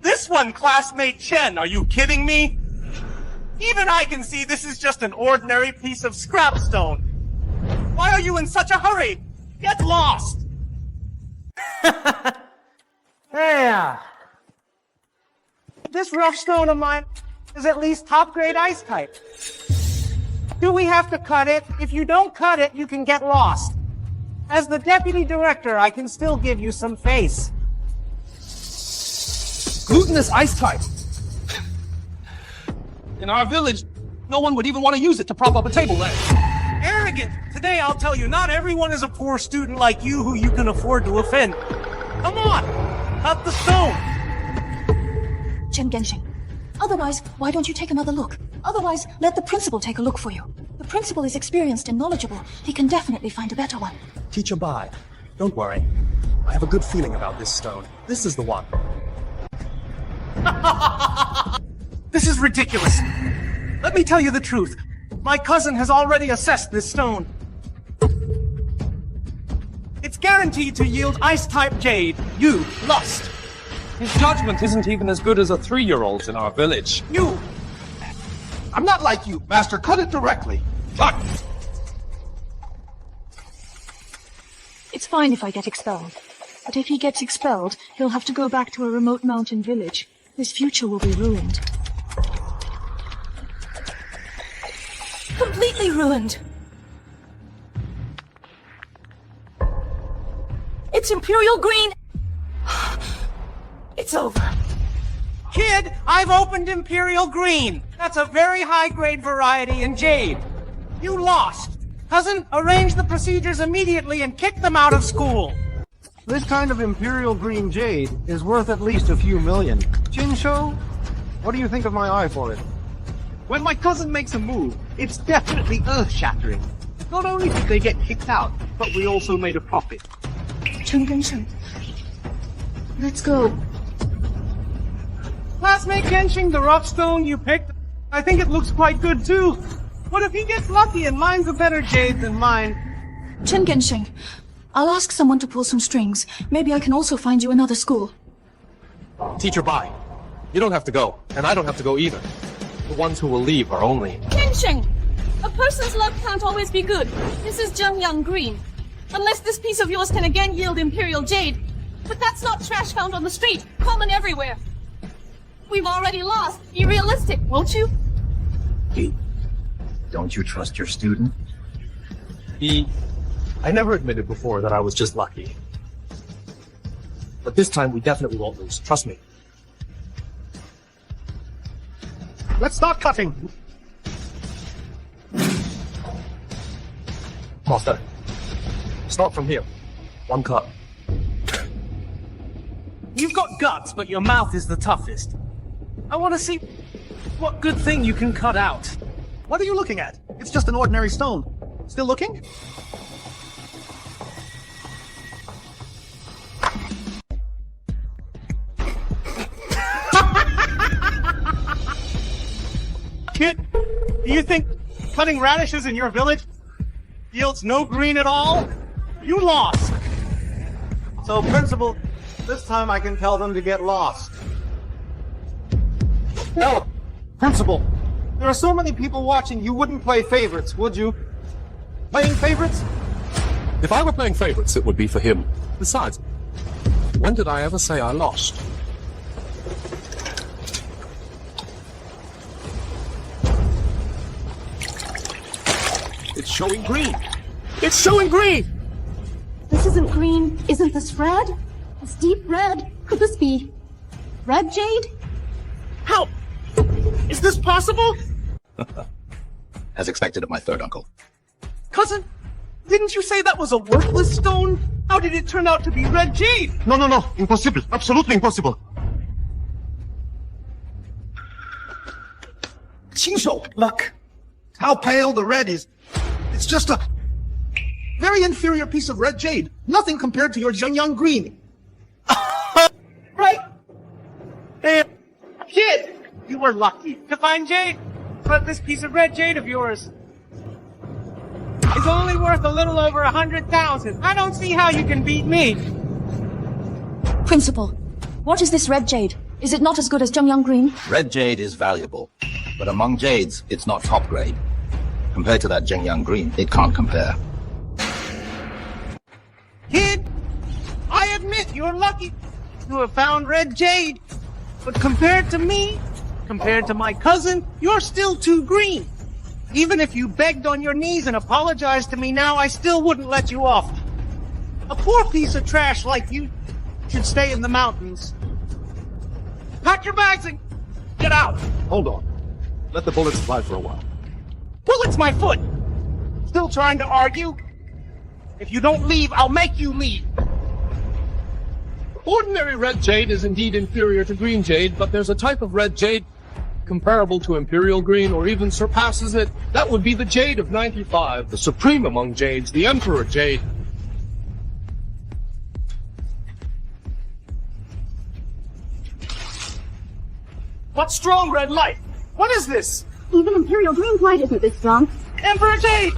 This one, classmate Chen, are you kidding me? Even I can see this is just an ordinary piece of scrap stone. Why are you in such a hurry? Get lost! Yeah. This rough stone of mine is at least top-grade ice type. Do we have to cut it? If you don't cut it, you can get lost. As the deputy director, I can still give you some face. Glutinous ice type. In our village, no one would even want to use it to prop up a table leg. Arrogant! Today I'll tell you, not everyone is a poor student like you who you can afford to offend. Come on! Cut the stone! Chen Gensheng. Otherwise, why don't you take another look? Otherwise, let the principal take a look for you. The principal is experienced and knowledgeable. He can definitely find a better one. Teacher Bai, don't worry. I have a good feeling about this stone. This is the one. This is ridiculous. Let me tell you the truth. My cousin has already assessed this stone. It's guaranteed to yield ice-type jade. You lost. His judgment isn't even as good as a 3-year-old's in our village. You! I'm not like you, Master. Cut it directly. Cut! It's fine if I get expelled. But if he gets expelled, he'll have to go back to a remote mountain village. His future will be ruined. Completely ruined! It's Imperial Green! It's over. Kid, I've opened Imperial Green. That's a very high-grade variety in jade. You lost. Cousin, arrange the procedures immediately and kick them out of school. This kind of Imperial Green jade is worth at least a few million. Jinsho, what do you think of my eye for it? When my cousin makes a move, it's definitely earth-shattering. Not only did they get kicked out, but we also made a profit. Chen Gensheng. Let's go. Classmate Gensheng, the rough stone you picked, I think it looks quite good too. What if he gets lucky and mine's a better jade than mine? Chen Gensheng, I'll ask someone to pull some strings. Maybe I can also find you another school. Teacher Bai, you don't have to go, and I don't have to go either. The ones who will leave are only... Gensheng! A person's luck can't always be good. This is Zhengyang Green. Unless this piece of yours can again yield Imperial Jade. But that's not trash found on the street, common everywhere. We've already lost. Be realistic, won't you? Don't you trust your student? I never admitted before that I was just lucky. But this time we definitely won't lose, trust me. Let's start cutting. Master, start from here. One cut. You've got guts, but your mouth is the toughest. I want to see what good thing you can cut out. What are you looking at? It's just an ordinary stone. Still looking? Kid, do you think cutting radishes in your village yields no green at all? You lost! So, Principal, this time I can tell them to get lost. No! Principal, there are so many people watching, you wouldn't play favorites, would you? Playing favorites? If I were playing favorites, it would be for him. Besides, when did I ever say I lost? It's showing green. It's showing green! This isn't green. Isn't this red? It's deep red. Could this be red jade? Help! Is this possible? As expected of my third uncle. Cousin, didn't you say that was a worthless stone? How did it turn out to be red jade? No, impossible. Absolutely impossible. Qingshou, look. How pale the red is. It's just a very inferior piece of red jade. Nothing compared to your Zhengyang green. Right? Hey, kid, you were lucky to find jade, but this piece of red jade of yours is only worth a little over 100,000. I don't see how you can beat me. Principal, what is this red jade? Is it not as good as Zhengyang Green? Red jade is valuable, but among jades, it's not top grade. Compared to that Zhengyang Green, it can't compare. Kid, I admit you're lucky to have found red jade, but compared to me, compared to my cousin, you're still too green. Even if you begged on your knees and apologized to me now, I still wouldn't let you off. A poor piece of trash like you should stay in the mountains. Pack your bags and get out. Hold on. Let the bullets fly for a while. Bullet's my foot. Still trying to argue? If you don't leave, I'll make you leave. Ordinary red jade is indeed inferior to green jade, but there's a type of red jade comparable to imperial green or even surpasses it. That would be the jade of 95, the supreme among jades, the emperor jade. What strong red light? What is this? Even Imperial Green light isn't this strong. Emperor Jade!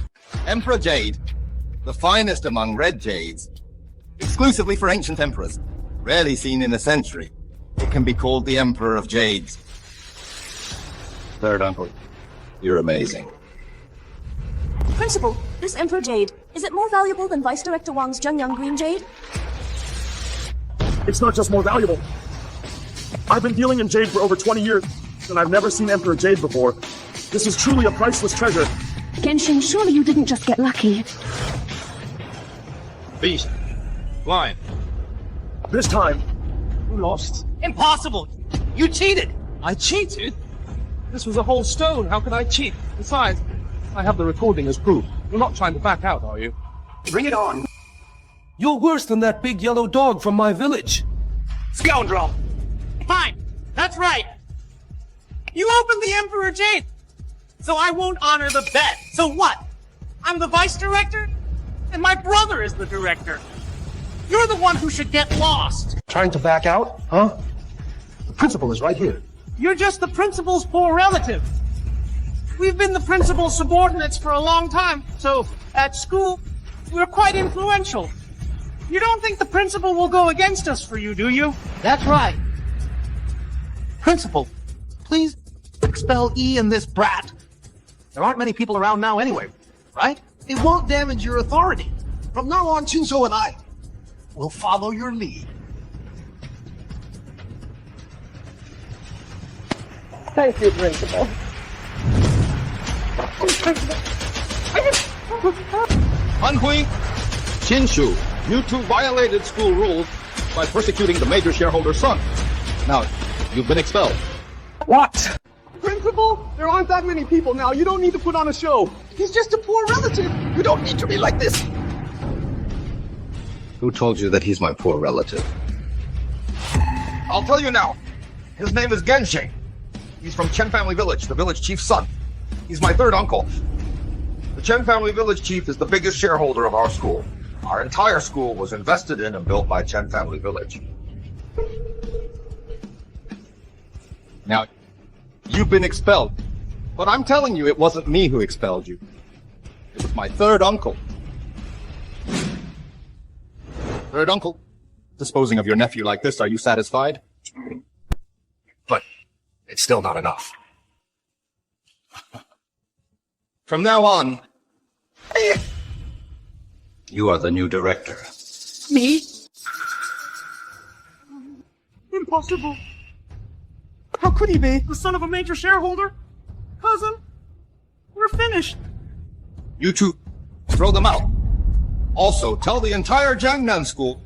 Emperor Jade, the finest among red jades, exclusively for ancient emperors, rarely seen in a century. It can be called the Emperor of Jades. Third uncle, you're amazing. Principal, this Emperor Jade, is it more valuable than Vice Director Wang's Zhengyang Green Jade? It's not just more valuable. I've been dealing in jade for over 20 years, and I've never seen Emperor Jade before. This is truly a priceless treasure. Genshin, surely you didn't just get lucky. Beast. Blind. This time, you lost. Impossible! You cheated! I cheated? This was a whole stone. How could I cheat? Besides, I have the recording as proof. You're not trying to back out, are you? Bring it on. You're worse than that big yellow dog from my village. Scoundrel! Fine, that's right. You opened the Emperor Jade, so I won't honor the bet. So what? I'm the vice director, and my brother is the director. You're the one who should get lost. Trying to back out? Huh? The principal is right here. You're just the principal's poor relative. We've been the principal's subordinates for a long time, so at school, we're quite influential. You don't think the principal will go against us for you, do you? That's right. Principal, please expel E and this brat. There aren't many people around now anyway, right? It won't damage your authority. From now on, Shinso and I will follow your lead. Thank you, Principal. Hanhui, Chinshu, you two violated school rules by persecuting the major shareholder's son. Now, you've been expelled. What? Principal, there aren't that many people now. You don't need to put on a show. He's just a poor relative. You don't need to be like this. who told you that he's my poor relative? I'll tell you now. His name is Genshin. He's from Chen Family Village, the village chief's son. He's my third uncle. The Chen Family Village chief is the biggest shareholder of our school. Our entire school was invested in and built by Chen Family Village. Now, you've been expelled. But I'm telling you, it wasn't me who expelled you. It was my third uncle. Third uncle, disposing of your nephew like this, are you satisfied? But it's still not enough. From now on, You are the new director. Me? Impossible. How could he be? The son of a major shareholder? Cousin? We're finished. you two, throw them out. Also, tell the entire Jiangnan school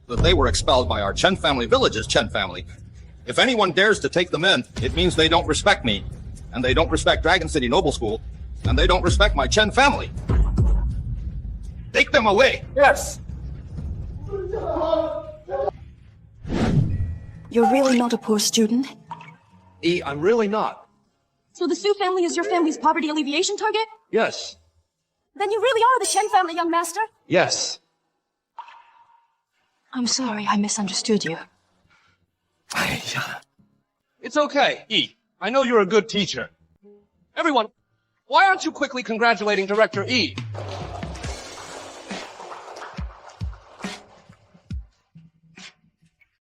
that they were expelled by our Chen Family Village's Chen family. If anyone dares to take them in, it means they don't respect me, and they don't respect Dragon City Noble School, and they don't respect my Chen family. Take them away! Yes! You're really not a poor student? E, I'm really not. So the Su family is your family's poverty alleviation target? Yes. Then you really are the Shen family, young master? Yes. I'm sorry, I misunderstood you. It's okay, E. I know you're a good teacher. Everyone, why aren't you quickly congratulating Director E?